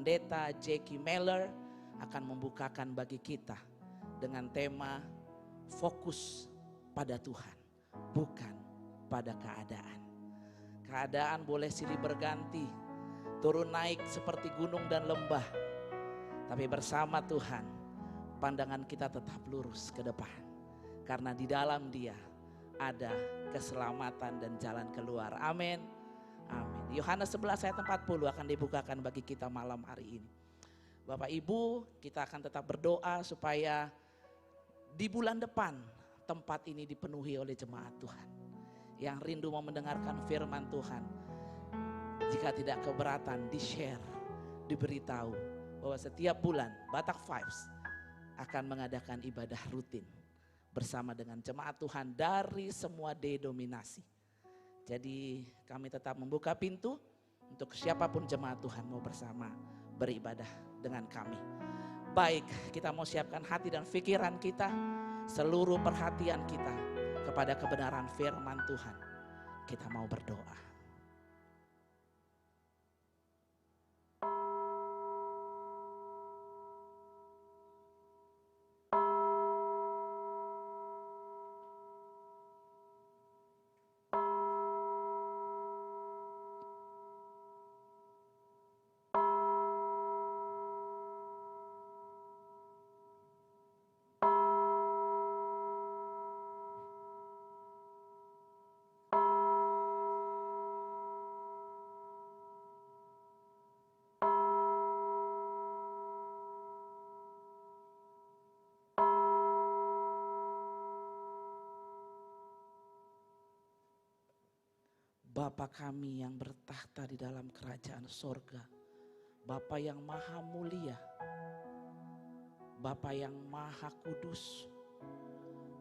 Pendeta Jackie Mailer akan membukakan bagi kita dengan tema fokus pada Tuhan, bukan pada keadaan. Keadaan boleh silih berganti, turun naik seperti gunung dan lembah. Tapi bersama Tuhan, pandangan kita tetap lurus ke depan. Karena di dalam Dia ada keselamatan dan jalan keluar. Amin. Amin. Yohanes 11 ayat 40 akan dibukakan bagi kita malam hari ini. Bapak Ibu, kita akan tetap berdoa supaya di bulan depan tempat ini dipenuhi oleh jemaat Tuhan yang rindu mau mendengarkan firman Tuhan. Jika tidak keberatan, di-share, diberitahu bahwa setiap bulan Batak Vibes akan mengadakan ibadah rutin bersama dengan jemaat Tuhan dari semua denominasi. Jadi kami tetap membuka pintu untuk siapapun jemaat Tuhan mau bersama beribadah dengan kami. Baik, kita mau siapkan hati dan pikiran kita, seluruh perhatian kita kepada kebenaran firman Tuhan. Kita mau berdoa. Bapa kami yang bertahta di dalam kerajaan sorga, Bapa yang maha mulia, Bapa yang maha kudus,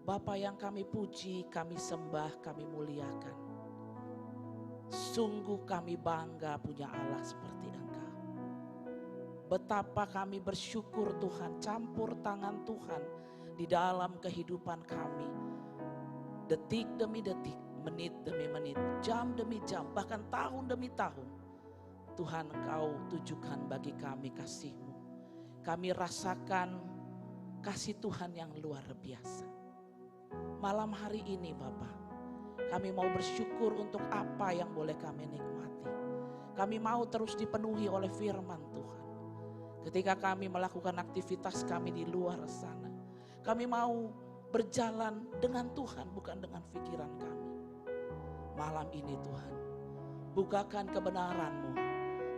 Bapa yang kami puji, kami sembah, kami muliakan. Sungguh kami bangga punya Allah seperti Engkau. Betapa kami bersyukur Tuhan, campur tangan Tuhan di dalam kehidupan kami. Detik demi detik, menit demi menit, jam demi jam, bahkan tahun demi tahun. Tuhan, Engkau tujukan bagi kami kasih-Mu. Kami rasakan kasih Tuhan yang luar biasa. Malam hari ini Bapa, kami mau bersyukur untuk apa yang boleh kami nikmati. Kami mau terus dipenuhi oleh firman Tuhan. Ketika kami melakukan aktivitas kami di luar sana, kami mau berjalan dengan Tuhan, bukan dengan pikiran kami. Malam ini Tuhan, bukakan kebenaran-Mu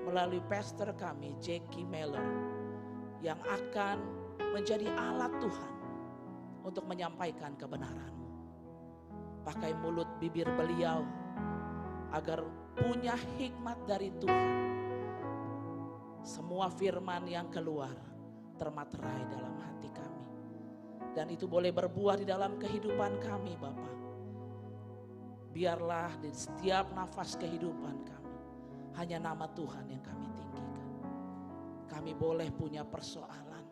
melalui pastor kami Jackie Mailer yang akan menjadi alat Tuhan untuk menyampaikan kebenaran-Mu. Pakai mulut bibir beliau agar punya hikmat dari Tuhan. Semua firman yang keluar termaterai dalam hati kami. Dan itu boleh berbuah di dalam kehidupan kami Bapa. Biarlah di setiap nafas kehidupan kami hanya nama Tuhan yang kami tinggikan. Kami boleh punya persoalan.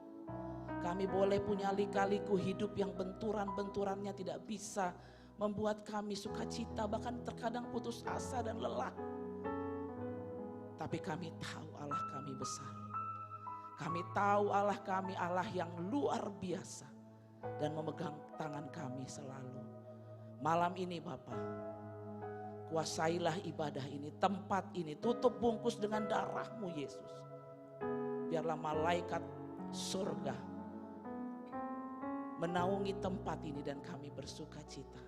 Kami boleh punya lika-liku hidup yang benturan-benturannya tidak bisa membuat kami sukacita, bahkan terkadang putus asa dan lelah. Tapi kami tahu Allah kami besar. Kami tahu Allah kami Allah yang luar biasa dan memegang tangan kami selalu. Malam ini Bapa, kuasailah ibadah ini, tempat ini, tutup bungkus dengan darah-Mu Yesus. Biarlah malaikat surga menaungi tempat ini dan kami bersuka cita.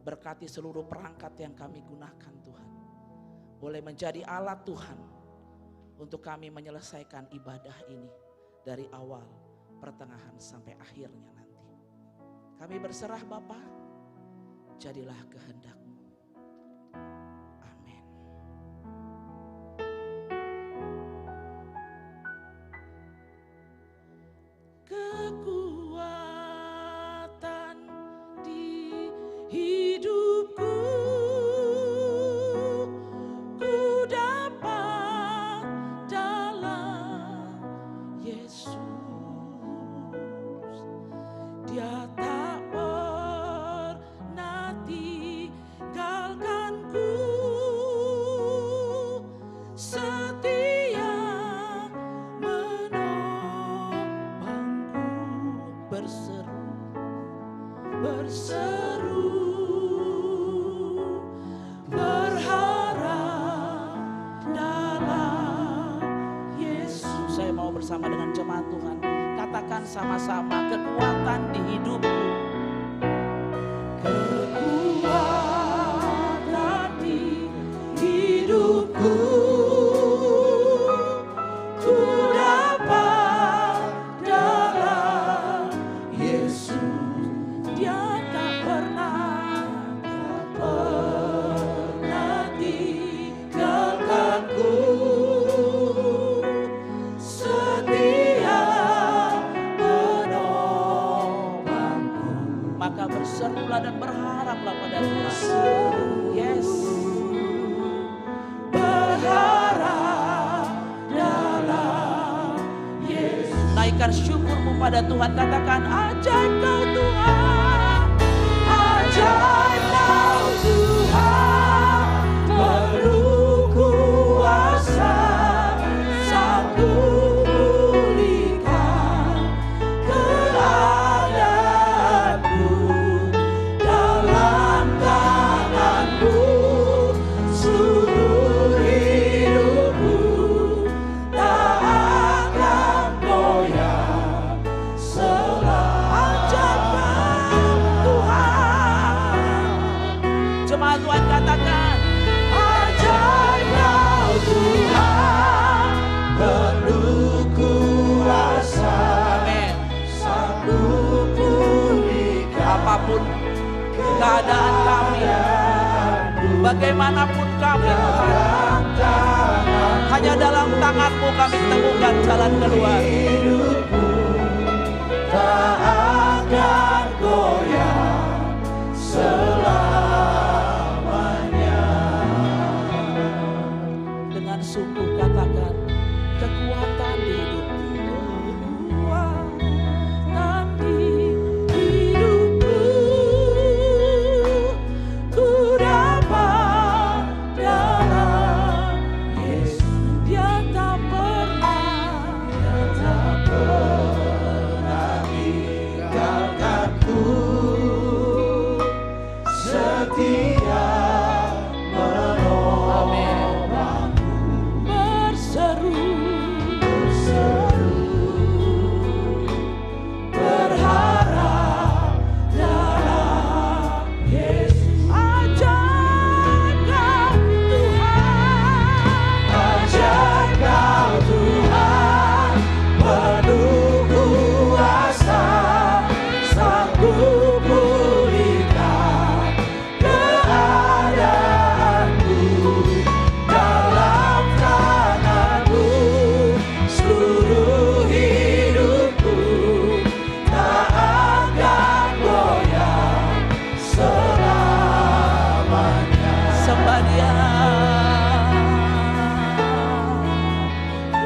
Berkati seluruh perangkat yang kami gunakan Tuhan. Boleh menjadi alat Tuhan untuk kami menyelesaikan ibadah ini dari awal, pertengahan sampai akhirnya nanti. Kami berserah Bapa, jadilah kehendak-Mu. Amin. Kekuatan di hidupku ku dapat dalam Yesus. Dia tak pernah tinggalkanku, setia berseru, berharap dalam Yesus. Saya mau bersama dengan jemaat Tuhan, katakan sama-sama, kekuatan di hidupku. Kekuatan di hidupku, ku dapat dalam Yesus. Dia tak pernah tinggalkanku, setia menolongku. Maka berserulah dan berharaplah pada Tuhan. Yes. Berharap dalam Yesus. Naikkan syukurmu pada Tuhan, katakan ajaib kau Tuhan, ajaib kau Tuhan, penuh kuasa, sanggup pulihkan keadaanku, dalam tanganmu seluruh hidupku, tak akan goyah selama. Ajaib Tuhan, jemaat Tuhan katakan ajaib kau Tuhan, penuh kuasa, amin, sanggup pulihkan apapun keadaan kami, bagaimanapun kami Tuhan, hanya dalam tangan-Mu kami temukan jalan keluar. Tak akan goyah selamanya. Dengan sungguh katakan, kekuatan di hidupku, kekuatan di hidupku, ku dapat dalam Yesus. Dia tak pernah tinggalkanku, setia menolongku. Berseru, berharap dalam Yesus. Ajaib kau Tuhan, ajaib kau Tuhan, penuh kuasa, sanggup pulihkan keadaanku, dalam tangan-Mu seluruh hidupku, tak akan goyah selamanya. Sembah Dia,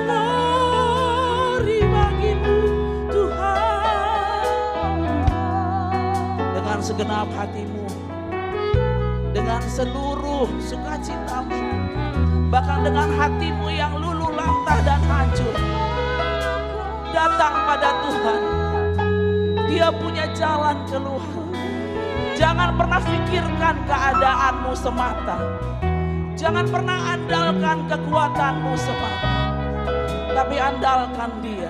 glory bagi-Mu Tuhan. Dengan segenap hatimu, dengan seluruh sukacitamu, bahkan dengan hatimu yang luluh lantah dan hancur, datang pada Tuhan. Dia punya jalan keluar. Jangan pernah pikirkan keadaanmu semata, jangan pernah andalkan kekuatanmu semata, tapi andalkan Dia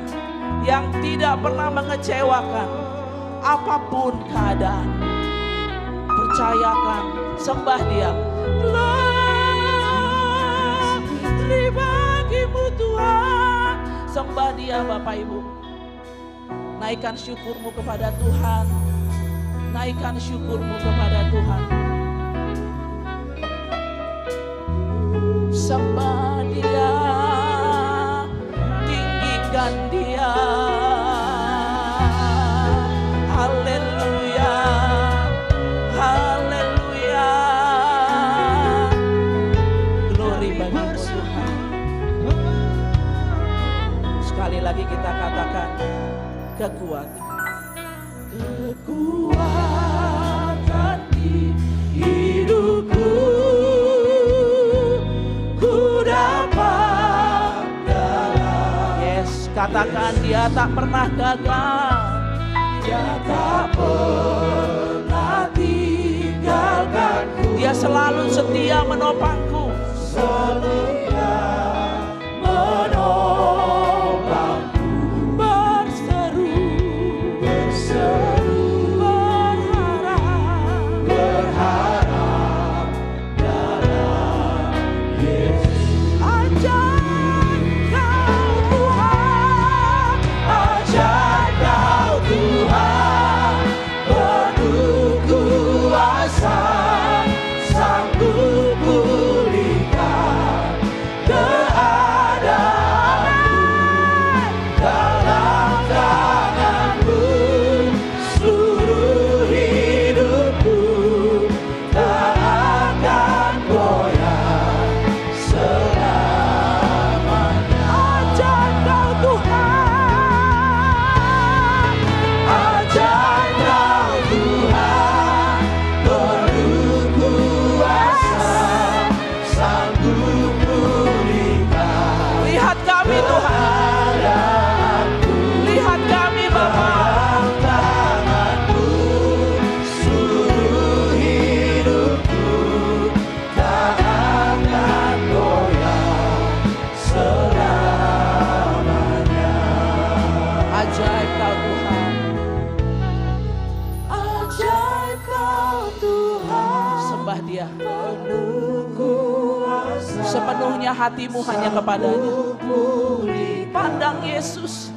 yang tidak pernah mengecewakan apapun keadaan. Percayakan, sembah Dia. Glory bagi-Mu Tuhan. Sembah Dia Bapak Ibu. Naikkan syukurmu kepada Tuhan. Naikkan syukurmu kepada Tuhan. Sembah Dia, tinggikan Dia. Haleluya, haleluya. Glory bagi-Mu Tuhan. Sekali lagi kita katakan, kekuatan. Kekuatan di hidupku, ku dapat dalam. Yes, katakan Dia tak pernah gagal. Dia tak pernah selalu setia menopangku. Sepenuhnya hatimu hanya kepadanya. Pandang Yesus.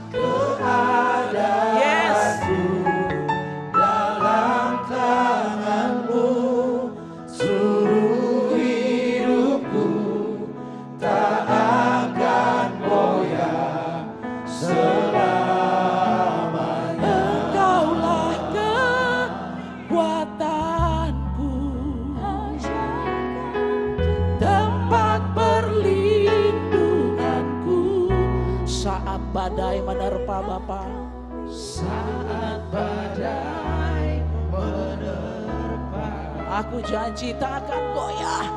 Yes. Dalam tanganmu seluruh hidupku tak akan goyah selamanya. Engkaulah kekuatanku, tempat perlindunganku saat badai menerpa Bapa. Saat badai menerpa, aku janji tak akan goyah.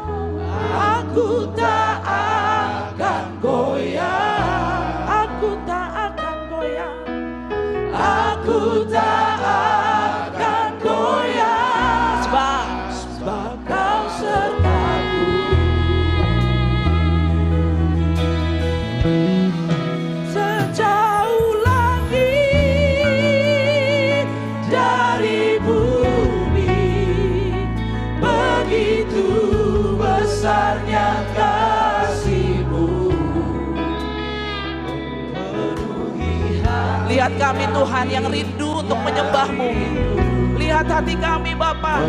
Aku tak akan goyah. Aku tak akan goyah. Aku tak akan goyah. Sebab Kau sertaku. Sejauh langit dari bumi, begitu besarnya kasih-Mu. Lihat kami Tuhan yang rindu untuk menyembah-Mu. Lihat hati kami Bapa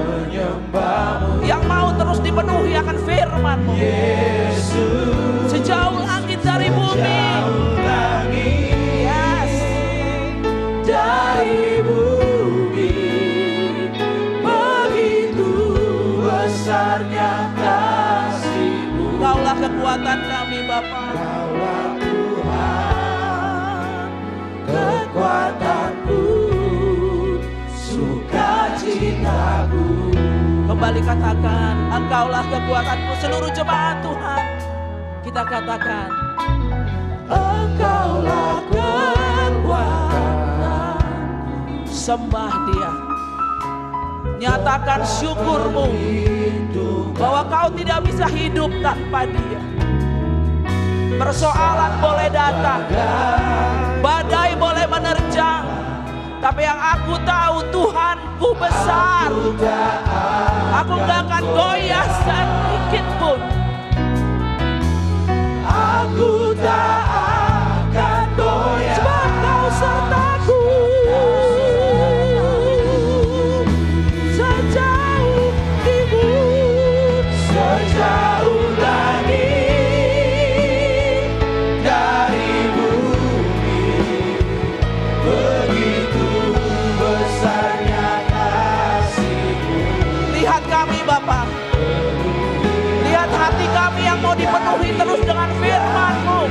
yang mau terus dipenuhi akan firman-Mu. Sejauh langit dari bumi, yes, dari bumi, begitu besarnya kasih-Mu. Kaulah kekuatan kami Bapa. Kaulah Tuhan, kekuatanku, sukacitaku. Kembali katakan, Engkaulah kekuatanku. Seluruh jemaat Tuhan, kita katakan, Engkaulah kekuatanku. Sembah Dia. Nyatakan syukur-Mu bahwa kau tidak bisa hidup tanpa Dia. Persoalan boleh datang, badai boleh menerjang, tapi yang aku tahu Tuhanku besar. Aku gak akan goyah sedikit pun. Aku tak akan goyah sebab Kau sertaku. Sejauh timur, sejauh langit dari bumi, begitu besarnya kasih-Mu. Lihat kami Bapa, lihat hati kami yang mau dipenuhi terus dengan firman-Mu.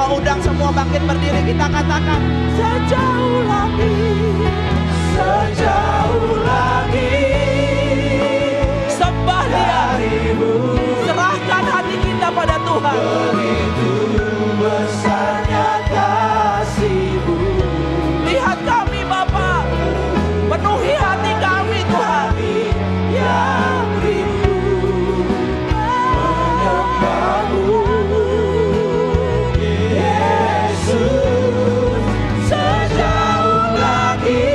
mau undang semua bangkit berdiri, kita katakan sejauh lagi, sejauh lagi. Sembah Dia, serahkan hati kita pada Tuhan. Begitu besarnya kasih-Mu. Lihat kami Bapa, penuhi hati kami Tuhan yang rindu menyembah-Mu. Yesus, sejauh lagi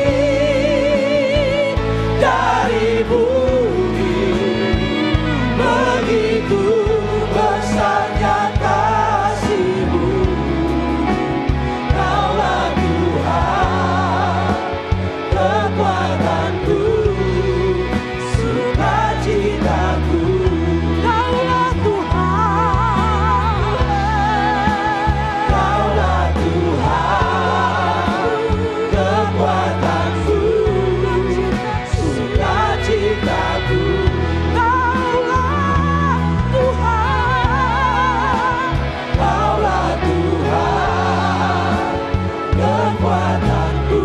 dari bumi, begitu besarnya kasih-Mu. Kaulah Tuhan, kekuatanku, sukacitaku. Kaulah Tuhan, Kaulah Tuhan, kekuatanku, sukacitaku. Kaulah Tuhan, Kaulah Tuhan, kekuatanku,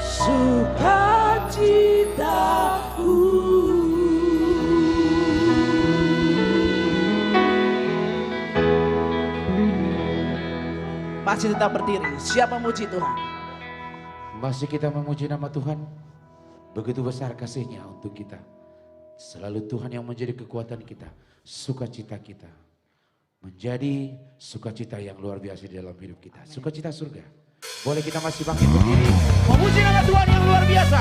sukacitaku. Masih tetap berdiri, siap memuji Tuhan. Masih kita memuji nama Tuhan. Begitu besar kasih-Nya untuk kita. Selalu Tuhan yang menjadi kekuatan kita, sukacita kita. Menjadi sukacita yang luar biasa di dalam hidup kita. Sukacita surga. Boleh kita masih bangkit berdiri, memuji nama Tuhan yang luar biasa.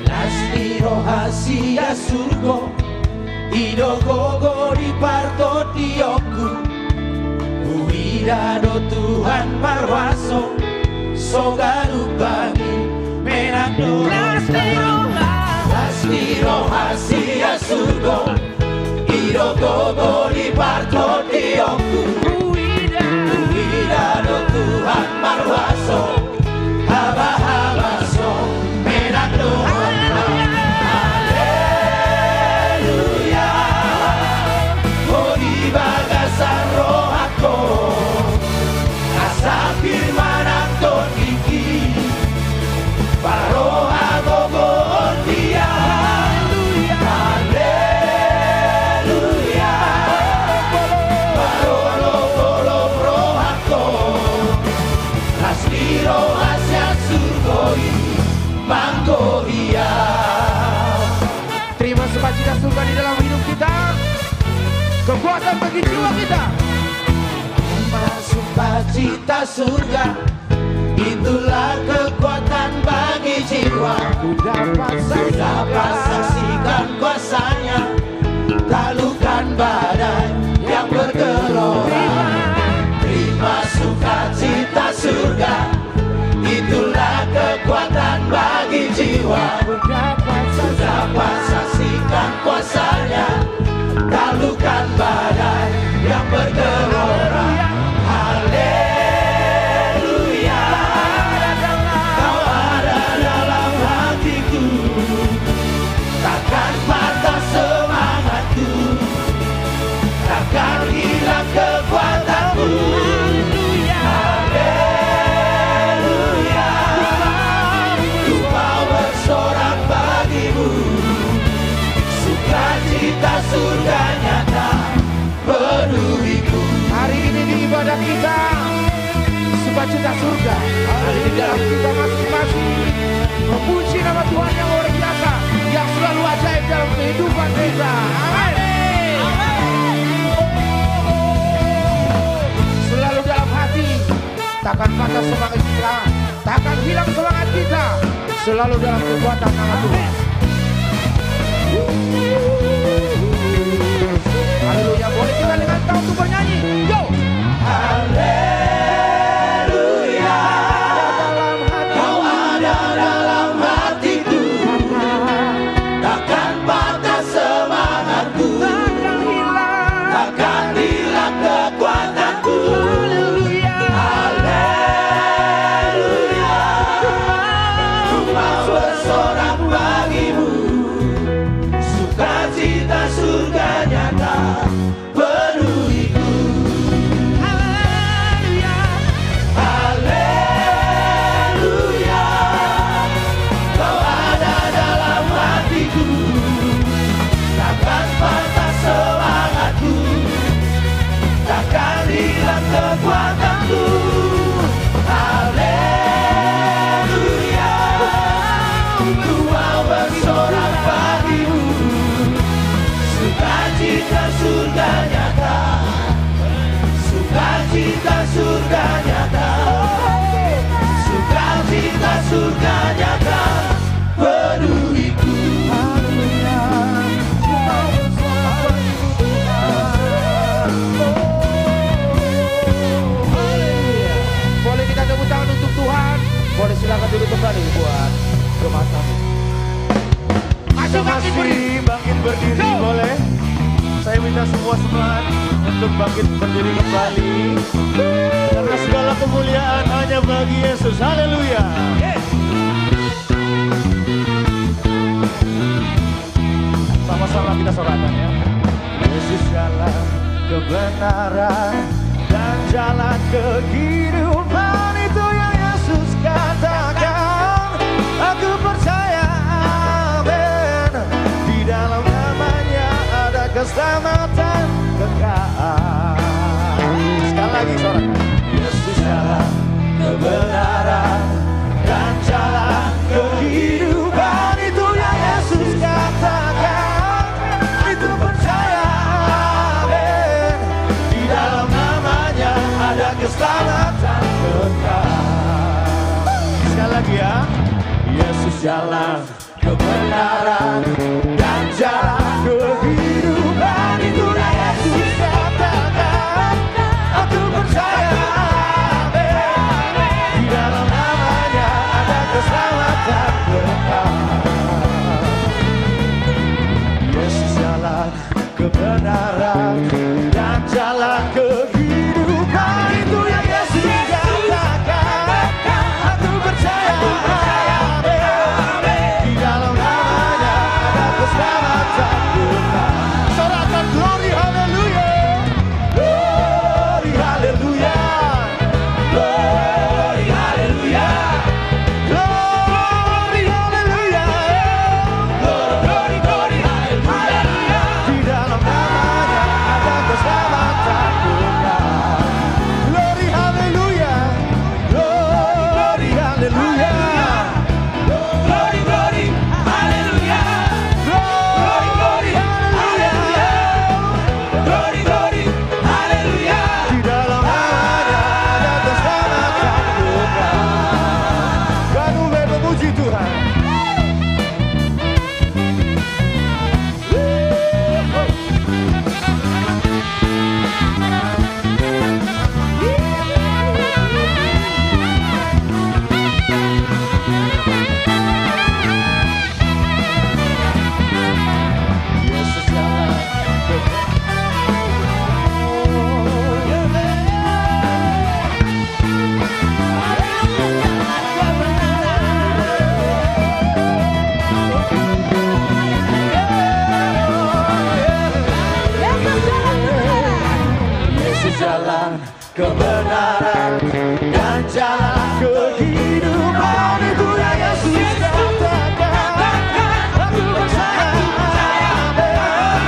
Lasti rohasia surgo, ido gogo di parto tioku. Uidado Tuhan marwaso, sogaru bagi menando. Lasti rohasia surgo, ido gogo di parto tioku. Uidado Tuhan marwaso, haba-habaso menando. Haleluya, oh di bagasan rohako, asa firman akton iki, paroha gogon dia. Haleluya, parolo rohako, lasiro asya surgoi manggoria. Terima sukacita surga di dalam hidup kita. Kekuatan bagi jiwa kita. Sukacita surga, itulah kekuatan bagi jiwa. Ku dapat saksikan kuasanya, talukan badai yang bergelora. Terima sukacita surga, itulah kekuatan bagi jiwa. Ku dapat saksikan kuasanya, talukan badai yang bergelora. Haleluya, Kau ada dalam hatiku, takkan patah semangatku, takkan hilang kekuatanku. Haleluya, ku mau bersorak bagimu, sukacita surga nyata penuhiku. Hari ini di ibadah kita, sukacita surga ada di dalam kita masing-masing. Memuji nama Tuhan yang luar biasa, yang selalu ajaib dalam kehidupan kita. Amin. Selalu dalam hati, takkan patah semangat kita, takkan hilang semangat kita. Selalu dalam kekuatan nama Tuhan. Haleluya, boleh kita dengan tahu untuk bernyanyi. Yo! Haleluya, Kau ada dalam hatiku, takkan patah semangatku, takkan hilang kekuatan. kekuatanku. Haleluya, ku mau bersorak bagimu. Sukacita surga nyata, sukacita surga nyata, sukacita surga nyata penuhiku. Boleh kita tepuk tangan untuk Tuhan. Boleh silakan duduk kembali buat jemaat. Masih bangkit berdiri boleh. Saya minta semua semangat untuk bangkit berdiri kembali. Karena segala kemuliaan hanya bagi Yesus. Haleluya. Sama-sama kita sorakan ya. Yesus jalan kebenaran dan jalan kehidupan, itu yang Yesus katakan. Aku percaya, amin. Di dalam namanya ada keselamatan kekal. Sekali lagi sorakan. Yesus jalan kebenaran dan jalan kehidupan, itu yang Yesus katakan. Itu percaya, amin. Di dalam namanya ada keselamatan kekal. Sekali lagi ya. Yesus jalan kebenaran dan jalan kehidupan, itu yang Yesus katakan. Aku percaya, amin. Di dalam namanya ada keselamatan kekal. Yesus jalan kebenaran dan jalan kehidupan, itu yang Yesus katakan. Aku percaya, amin. Di dalam namanya ada keselamatan kekal. Sorakan glory haleluya, glory haleluya, glory haleluya, glory haleluya, glory glory haleluya. Di dalam namanya ada keselamatan kekal. Glory haleluya, glory haleluya, glory glory haleluya, glory glory haleluya, glory glory haleluya. Di dalam namanya ada keselamatan kekal. Kan mulai memuji Tuhan. Yesus jalan Yesus jalan kebenaran dan jalan kehidupan, itu yang Yesus katakan. Aku percaya, amin.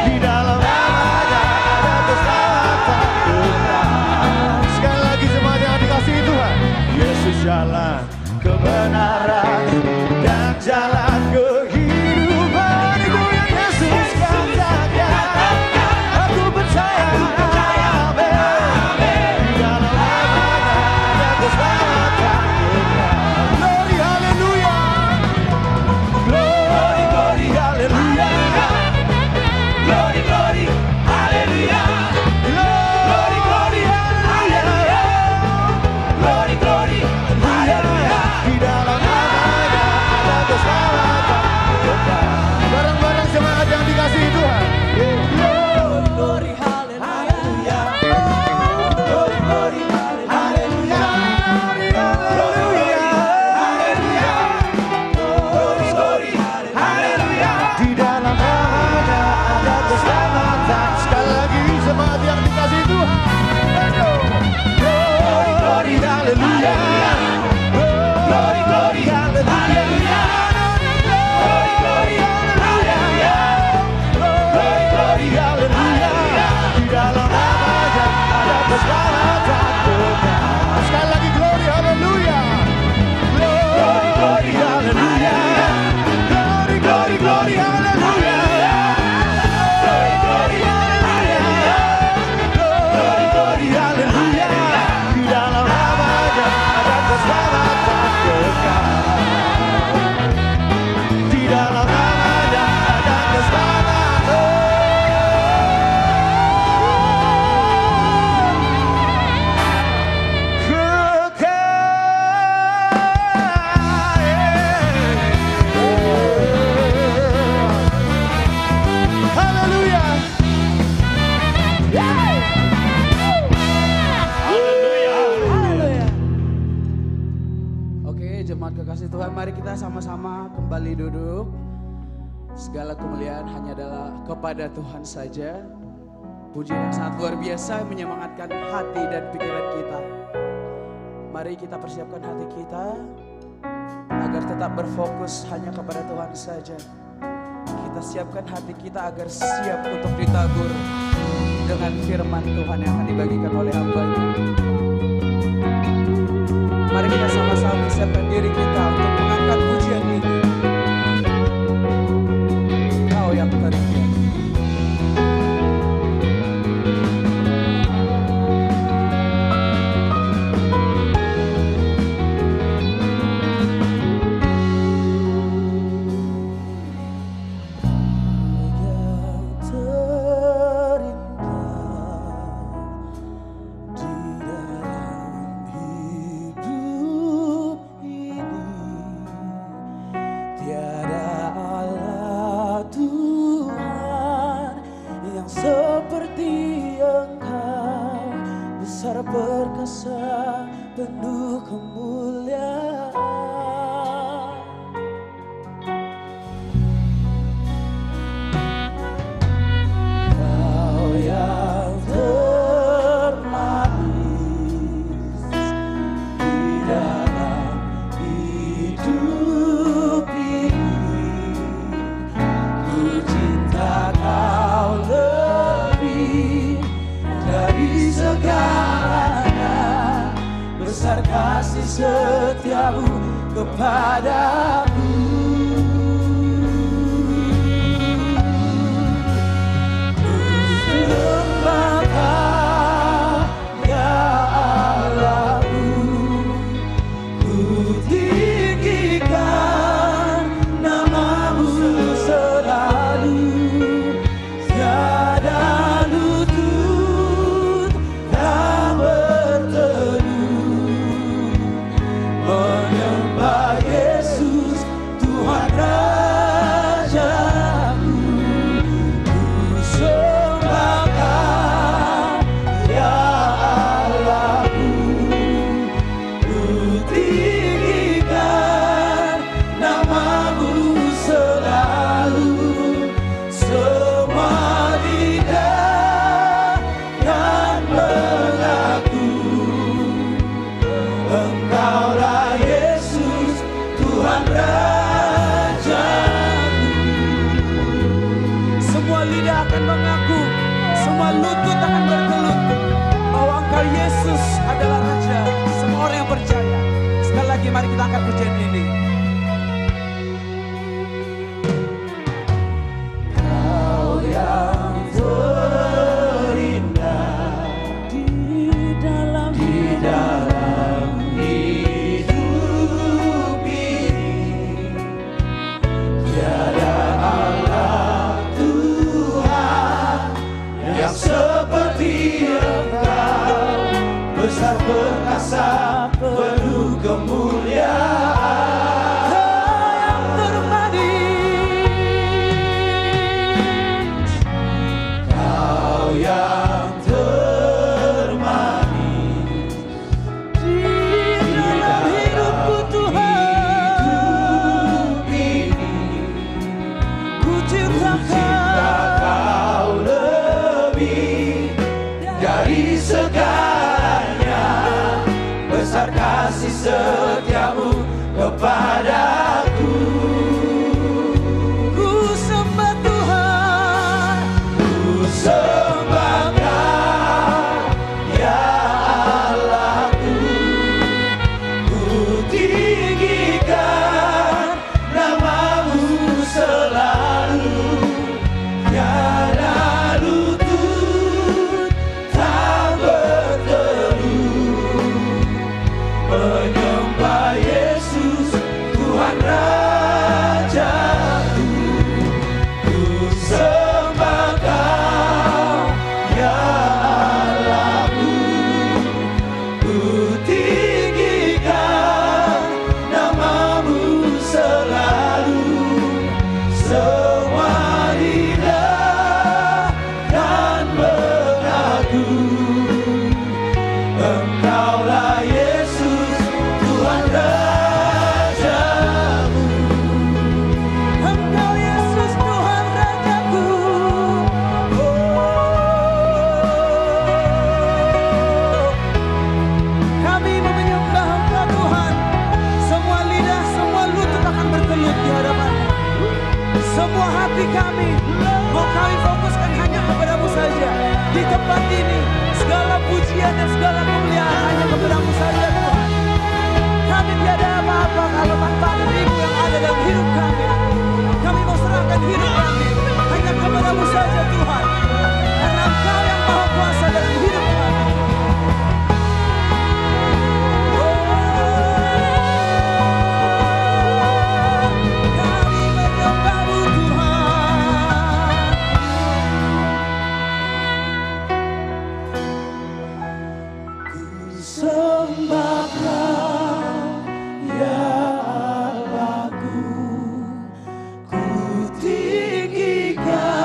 Di dalam namanya ada keselamatan kekal. Sekali lagi jemaat yang dikasihi Tuhan. Yesus jalan kebenaran dan jalan kehidupan, itu yang Yesus katakan. Aku percaya, amin. Di dalam namanya ada keselamatan kita sama-sama kembali duduk. Segala kemuliaan hanya adalah kepada Tuhan saja. Pujian yang sangat luar biasa menyemangatkan hati dan pikiran kita. Mari kita persiapkan hati kita agar tetap berfokus hanya kepada Tuhan saja. Kita siapkan hati kita agar siap untuk ditabur dengan firman Tuhan yang akan dibagikan oleh hamba-Nya. Mari kita sama-sama persiapkan diri kita untuk mengangkat pujian ini. Kau yang terindah. Perkasa penuh kemuliaan. Kau yang termanis di dalam hidup ini. Ku cinta Kau lebih dari segala, besar kasih setiamu kepadaku. Ku sembah Kau, ya Allahku. Ku tinggikan nama-Mu selalu. Tiada lutut tak berteduh menyembah Yesus Tuhan Rajaku. Ku sembah Kau, ya Allahku. Ku tinggikan nama-Mu selalu. Semua lidah yang mengaku Engkaulah Yesus Tuhan Rajaku. Semua lidah akan mengaku, semua lutut akan bergelutut bahwa Engkau Yesus adalah Raja. Semua orang yang percaya. Sekali lagi mari kita angkat pujian ini. Kau yang terindah di dalam hidup ini. Tiada Allah Tuhan yang seperti Engkau, besar perkasa penuh kemuliaan. Kau yang termanis, Kau yang termanis di dalam hidupku Tuhan. Hidup ini ku cinta Kau lebih dari segalanya, besar sembah Kau, ya Allahku. Ku tinggikan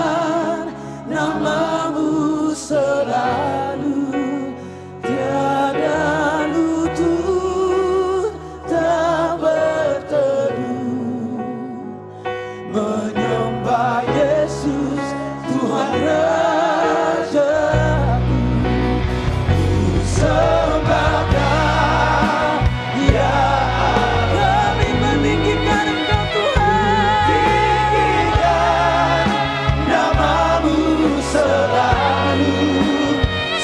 nama-Mu selalu, tiada lutut tak berteduh. Menyembah Yesus, Tuhan Rajaku. Ku sembah Kau, ya Allah. Kami meninggikan Engkau Tuhan. Tinggikan nama-Mu selalu,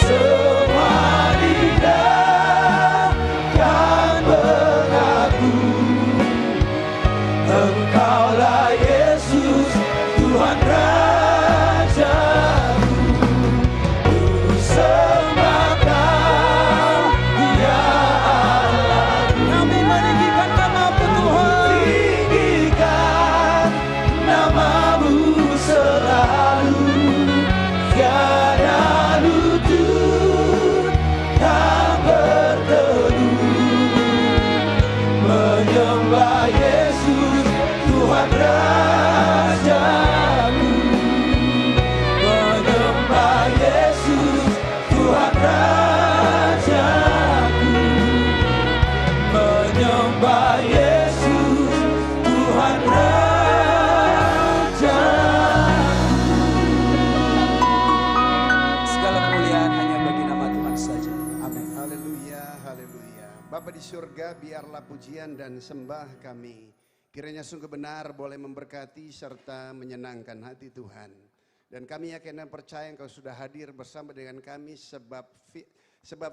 semua lidah kan mengaku. Engkaulah Yesus, Tuhan Rajaku. Ku sembah Kau, ya Allah. Kami meninggikan nama-Mu Tuhan. Tinggikan nama-Mu selalu, tiada lutut tak berteduh. Menyembah Yesus, Tuhan Rajaku. Menyembah Yesus, Tuhan Rajaku. Menyembah Yesus, Tuhan Rajaku. Segala kemuliaan hanya bagi nama Tuhan saja. Amin. Haleluya, haleluya. Bapa di surga, biarlah pujian dan sembah kami kiranya sungguh benar boleh memberkati serta menyenangkan hati Tuhan. Dan kami yakin dan percaya Engkau sudah hadir bersama dengan kami sebab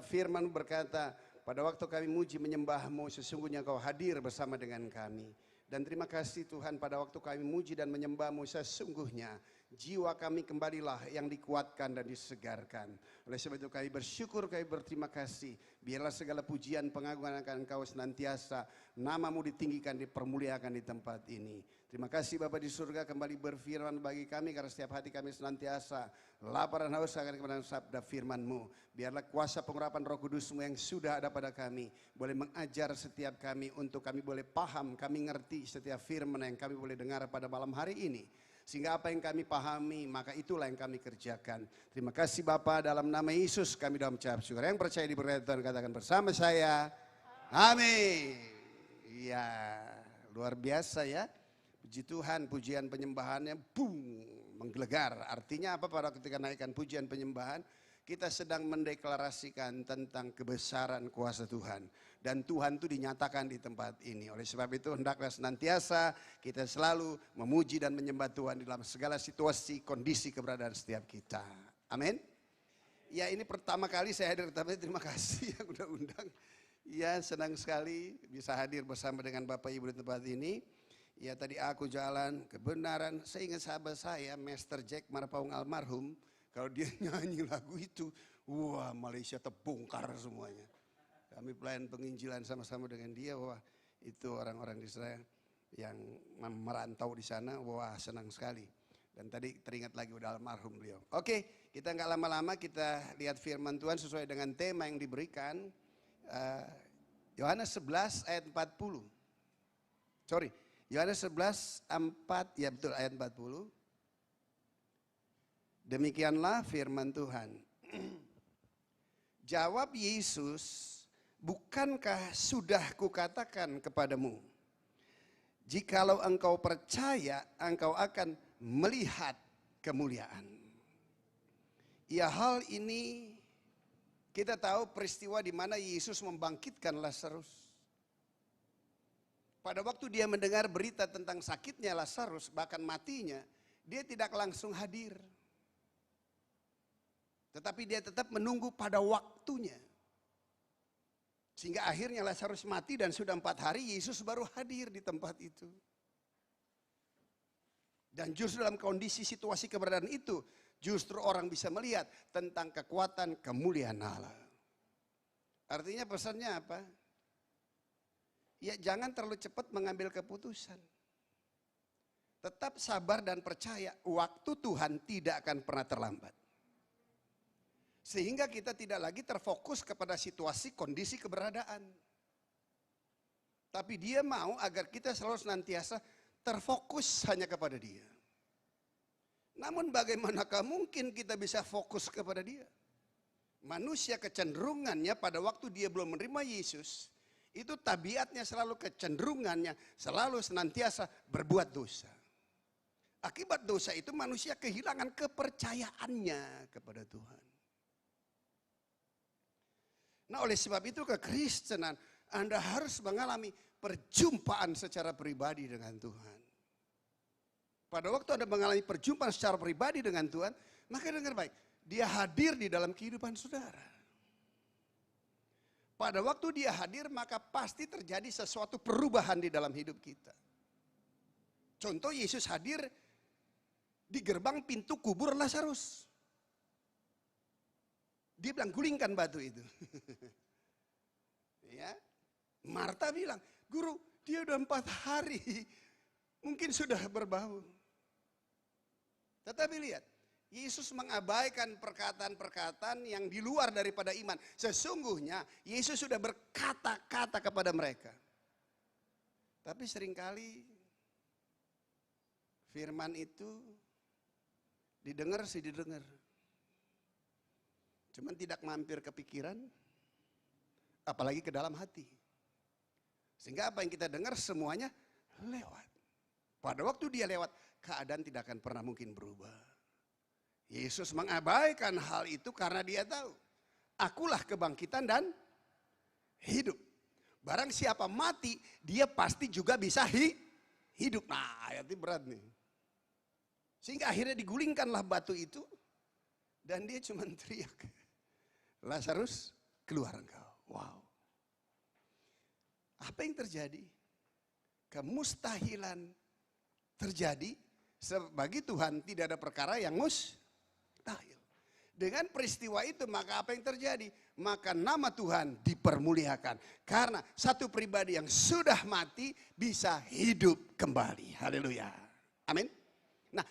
firman berkata, pada waktu kami muji menyembah-Mu sesungguhnya Engkau hadir bersama dengan kami. Dan terima kasih Tuhan, pada waktu kami muji dan menyembah-Mu sesungguhnya jiwa kami kembalilah yang dikuatkan dan disegarkan. Oleh sebab itu kami bersyukur, kami berterima kasih. Biarlah segala pujian pengagungan akan Engkau senantiasa, nama-Mu ditinggikan, dipermuliakan di tempat ini. Terima kasih Bapa di surga, kembali berfirman bagi kami karena setiap hati kami senantiasa lapar dan haus akan kebenaran sabda firman-Mu. Biarlah kuasa pengurapan Roh Kudus-Mu yang sudah ada pada kami boleh mengajar setiap kami untuk kami boleh paham, kami ngerti setiap firman yang kami boleh dengar pada malam hari ini. Sehingga apa yang kami pahami, maka itulah yang kami kerjakan. Terima kasih Bapa, dalam nama Yesus kami doa mengucap syukur. Yang percaya diberkati Tuhan katakan bersama saya, amin. Ya, luar biasa ya. Puji Tuhan, pujian penyembahannya boom, menggelegar. Artinya apa pada ketika naikkan pujian penyembahan, kita sedang mendeklarasikan tentang kebesaran kuasa Tuhan. Dan Tuhan itu dinyatakan di tempat ini. Oleh sebab itu hendaklah senantiasa kita selalu memuji dan menyembah Tuhan dalam segala situasi, kondisi, keberadaan setiap kita. Amin. Ya, ini pertama kali saya hadir, tapi terima kasih yang udah undang. Ya, senang sekali bisa hadir bersama dengan Bapak Ibu di tempat ini. Ya, tadi aku jalan kebenaran, saya ingat sahabat saya, Master Jack Marpaung almarhum. Kalau dia nyanyi lagu itu, wah Malaysia terbongkar semuanya. Kami pelayan penginjilan sama-sama dengan dia, wah itu orang-orang di Israel yang merantau di sana, wah senang sekali. Dan tadi teringat lagi udah almarhum beliau. Oke, kita nggak lama-lama, kita lihat firman Tuhan sesuai dengan tema yang diberikan. Yohanes 11 ayat 40. Yohanes 11 4, ya betul ayat 40. Demikianlah firman Tuhan. Jawab Yesus, bukankah sudah kukatakan kepadamu, jikalau engkau percaya, engkau akan melihat kemuliaan. Ya, hal ini kita tahu peristiwa di mana Yesus membangkitkan Lazarus. Pada waktu dia mendengar berita tentang sakitnya Lazarus, bahkan matinya, dia tidak langsung hadir. Tetapi dia tetap menunggu pada waktunya. Sehingga akhirnya Lazarus mati dan sudah 4 hari Yesus baru hadir di tempat itu. Dan justru dalam kondisi situasi keberadaan itu, justru orang bisa melihat tentang kekuatan kemuliaan Allah. Artinya pesannya apa? Ya, jangan terlalu cepat mengambil keputusan. Tetap sabar dan percaya, waktu Tuhan tidak akan pernah terlambat. Sehingga kita tidak lagi terfokus kepada situasi, kondisi, keberadaan. Tapi dia mau agar kita selalu senantiasa terfokus hanya kepada dia. Namun bagaimanakah mungkin kita bisa fokus kepada dia? Manusia kecenderungannya pada waktu dia belum menerima Yesus, itu tabiatnya selalu kecenderungannya selalu senantiasa berbuat dosa. Akibat dosa itu manusia kehilangan kepercayaannya kepada Tuhan. Nah, oleh sebab itu kekristenan Anda harus mengalami perjumpaan secara pribadi dengan Tuhan. Pada waktu Anda mengalami perjumpaan secara pribadi dengan Tuhan, maka dengar baik, dia hadir di dalam kehidupan saudara. Pada waktu dia hadir, maka pasti terjadi sesuatu perubahan di dalam hidup kita. Contoh, Yesus hadir di gerbang pintu kubur Lazarus. Dia bilang, gulingkan batu itu. Ya, Marta bilang, Guru, dia udah 4 hari, mungkin sudah berbau. Tetapi lihat, Yesus mengabaikan perkataan-perkataan yang di luar daripada iman. Sesungguhnya Yesus sudah berkata-kata kepada mereka. Tapi seringkali firman itu didengar sih didengar. Cuman tidak mampir ke pikiran, apalagi ke dalam hati. Sehingga apa yang kita dengar semuanya lewat. Pada waktu dia lewat, keadaan tidak akan pernah mungkin berubah. Yesus mengabaikan hal itu karena dia tahu, akulah kebangkitan dan hidup. Barang siapa mati, dia pasti juga bisa hidup. Nah, ayatnya berat nih. Sehingga akhirnya digulingkanlah batu itu, dan dia cuma teriak, Lazarus, keluar engkau. Wow. Apa yang terjadi? Kemustahilan terjadi. Bagi Tuhan tidak ada perkara yang mustahil. Dengan peristiwa itu maka apa yang terjadi? Maka nama Tuhan dipermuliakan. Karena satu pribadi yang sudah mati bisa hidup kembali. Haleluya. Amin. Nah,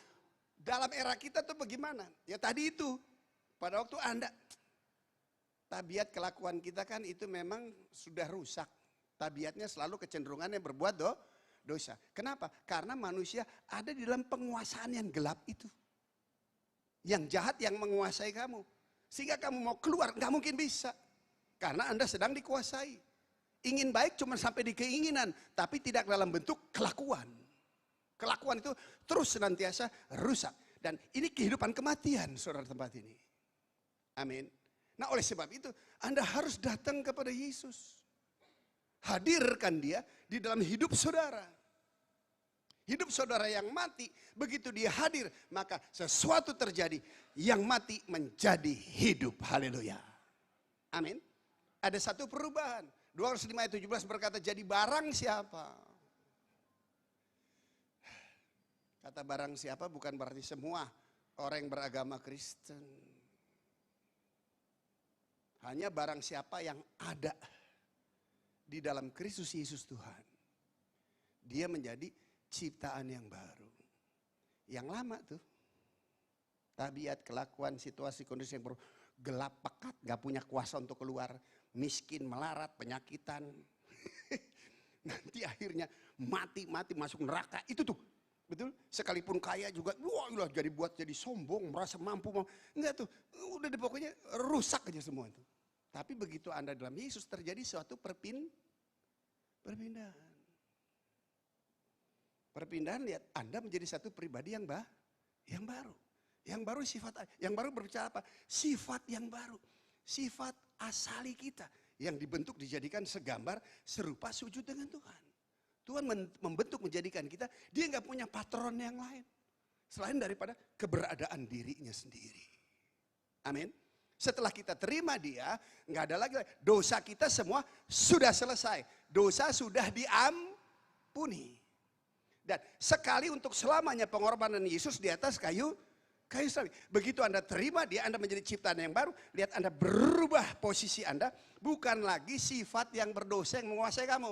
dalam era kita tuh bagaimana? Ya tadi itu, pada waktu Anda, tabiat kelakuan kita kan itu memang sudah rusak. Tabiatnya selalu kecenderungannya berbuat dosa. Kenapa? Karena manusia ada di dalam penguasaan yang gelap itu. Yang jahat yang menguasai kamu. Sehingga kamu mau keluar, nggak mungkin bisa. Karena Anda sedang dikuasai. Ingin baik cuma sampai di keinginan, tapi tidak dalam bentuk kelakuan. Kelakuan itu terus senantiasa rusak. Dan ini kehidupan kematian, saudara tempat ini. Amin. Nah, oleh sebab itu Anda harus datang kepada Yesus. Hadirkan dia di dalam hidup saudara. Hidup saudara yang mati, begitu dia hadir, maka sesuatu terjadi. Yang mati menjadi hidup. Haleluya. Amin. Ada satu perubahan. 205 ayat 17 berkata, jadi barang siapa. Kata barang siapa bukan berarti semua orang yang beragama Kristen. Hanya barang siapa yang ada di dalam Kristus Yesus Tuhan. Dia menjadi ciptaan yang baru. Yang lama tuh, tabiat, kelakuan, situasi, kondisi yang baru, gelap, pekat, gak punya kuasa untuk keluar, miskin, melarat, penyakitan. Nanti akhirnya mati masuk neraka, itu tuh. Betul? Sekalipun kaya juga, wah jadi sombong, merasa mampu. Enggak tuh, udah pokoknya rusak aja semua itu. Tapi begitu Anda dalam Yesus terjadi suatu perpindahan. Perpindahan, lihat Anda menjadi satu pribadi yang baru. Yang baru sifat, yang baru berbicara apa? Sifat yang baru. Sifat asali kita yang dibentuk dijadikan segambar serupa sujud dengan Tuhan. Tuhan membentuk menjadikan kita, dia nggak punya patron yang lain. Selain daripada keberadaan dirinya sendiri. Amin. Setelah kita terima dia, nggak ada lagi. Dosa kita semua sudah selesai. Dosa sudah diampuni. Dan sekali untuk selamanya pengorbanan Yesus di atas kayu salib. Begitu Anda terima dia, Anda menjadi ciptaan yang baru. Lihat Anda berubah posisi Anda. Bukan lagi sifat yang berdosa yang menguasai kamu.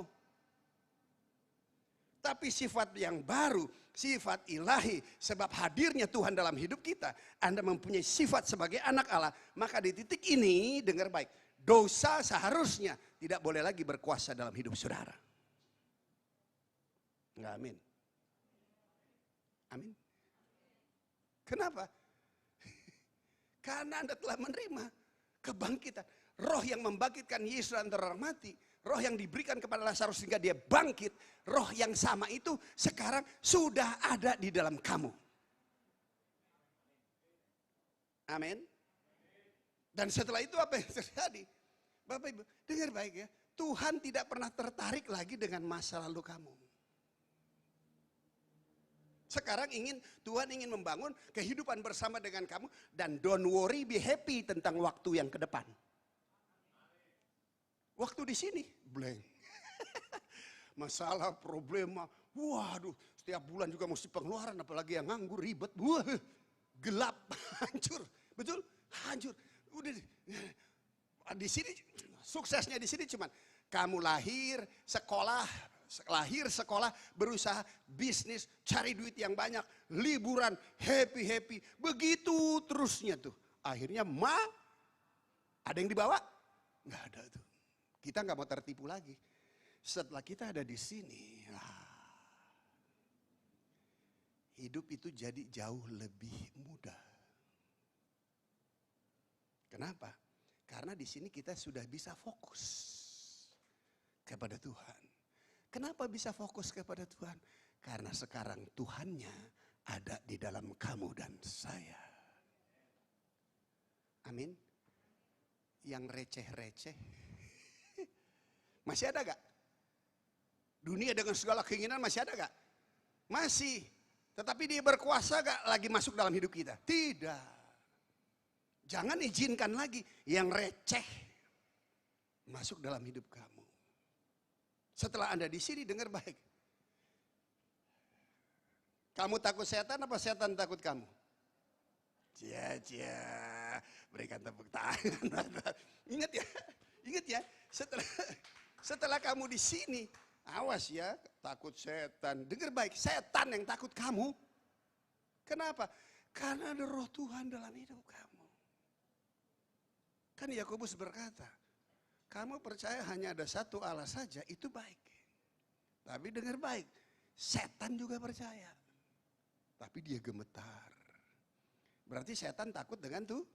Tapi sifat yang baru, sifat ilahi, sebab hadirnya Tuhan dalam hidup kita. Anda mempunyai sifat sebagai anak Allah, maka di titik ini, dengar baik, dosa seharusnya tidak boleh lagi berkuasa dalam hidup saudara. Enggak, amin. Amin. Kenapa? Karena Anda telah menerima kebangkitan. Roh yang membangkitkan Yesus antara orang mati. Roh yang diberikan kepada Lazarus sehingga dia bangkit. Roh yang sama itu sekarang sudah ada di dalam kamu. Amin. Dan setelah itu apa yang terjadi? Bapak Ibu, dengar baik ya. Tuhan tidak pernah tertarik lagi dengan masa lalu kamu. Sekarang Tuhan ingin membangun kehidupan bersama dengan kamu. Dan don't worry, be happy tentang waktu yang ke depan. Waktu di sini, blank. Masalah, problema, waduh, setiap bulan juga mesti pengeluaran, apalagi yang nganggur, ribet, wah, gelap, hancur, betul, hancur. Udah di sini, suksesnya di sini cuman kamu lahir, sekolah, berusaha, bisnis, cari duit yang banyak, liburan, happy, begitu terusnya tuh. Akhirnya ada yang dibawa? Nggak ada tuh. Kita nggak mau tertipu lagi. Setelah kita ada di sini, hidup itu jadi jauh lebih mudah. Kenapa? Karena di sini kita sudah bisa fokus kepada Tuhan. Kenapa bisa fokus kepada Tuhan? Karena sekarang Tuhannya ada di dalam kamu dan saya. Amin. Yang receh-receh masih ada gak? Dunia dengan segala keinginan masih ada gak? Masih. Tetapi dia berkuasa gak lagi masuk dalam hidup kita? Tidak. Jangan izinkan lagi yang receh masuk dalam hidup kamu. Setelah Anda di sini, dengar baik. Kamu takut setan apa setan takut kamu? Cia, berikan tepuk tangan. Ingat ya, setelah kamu di sini, awas ya, takut setan. Dengar baik, setan yang takut kamu. Kenapa? Karena ada roh Tuhan dalam hidup kamu. Kan Yakobus berkata, kamu percaya hanya ada satu Allah saja, itu baik. Tapi dengar baik, setan juga percaya. Tapi dia gemetar. Berarti setan takut dengan tuh.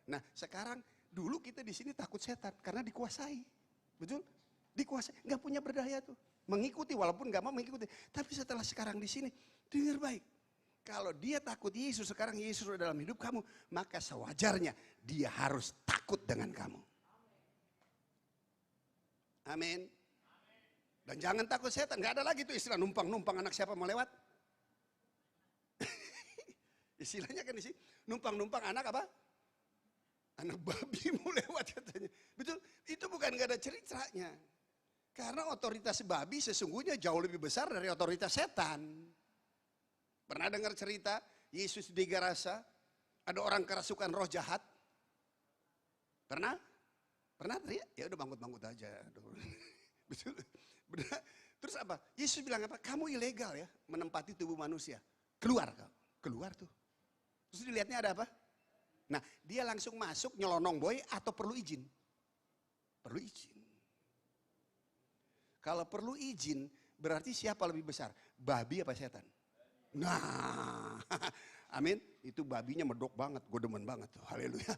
Nah sekarang, dulu kita di sini takut setan karena dikuasai. Betul? Dikuasai, nggak punya berdaya tuh. Mengikuti walaupun nggak mau mengikuti. Tapi setelah sekarang di sini, dengar baik. Kalau dia takut Yesus, sekarang Yesus sudah dalam hidup kamu, maka sewajarnya dia harus takut dengan kamu. Amin. Dan jangan takut setan, nggak ada lagi tuh istilah numpang-numpang anak siapa mau lewat. Istilahnya kan di sini, numpang-numpang anak apa? Anak babi mau lewat katanya. Betul, itu bukan gak ada ceritanya. Karena otoritas babi sesungguhnya jauh lebih besar dari otoritas setan. Pernah dengar cerita Yesus di Gerasa? Ada orang kerasukan roh jahat? Pernah? Pernah? Ya udah bangkut-bangkut aja. Betul. Benar. Terus apa? Yesus bilang apa? Kamu ilegal ya menempati tubuh manusia. Keluar kau. Keluar tuh. Terus dilihatnya ada apa? Nah, dia langsung masuk nyelonong boy atau perlu izin? Perlu izin. Kalau perlu izin, berarti siapa lebih besar? Babi apa setan? Nah, amin. Itu babinya medok banget, gue demen banget tuh. Haleluya.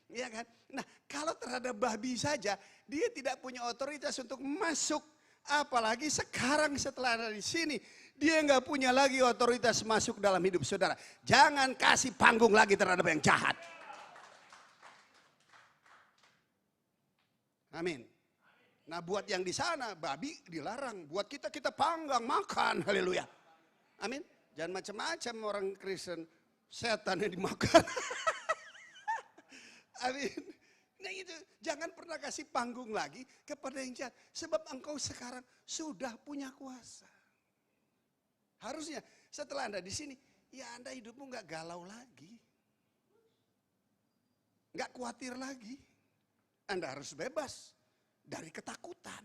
Iya kan? Nah, kalau terhadap babi saja, dia tidak punya otoritas untuk masuk. Apalagi sekarang setelah ada di sini, dia nggak punya lagi otoritas masuk dalam hidup saudara. Jangan kasih panggung lagi terhadap yang jahat. Amin. Nah buat yang di sana, babi dilarang. Buat kita panggang, makan. Haleluya. Amin. Jangan macam-macam orang Kristen, setannya dimakan. Amin. Nah itu, jangan pernah kasih panggung lagi kepada yang jahat. Sebab engkau sekarang sudah punya kuasa. Harusnya setelah Anda di sini, ya Anda hidupmu gak galau lagi. Gak khawatir lagi. Anda harus bebas dari ketakutan.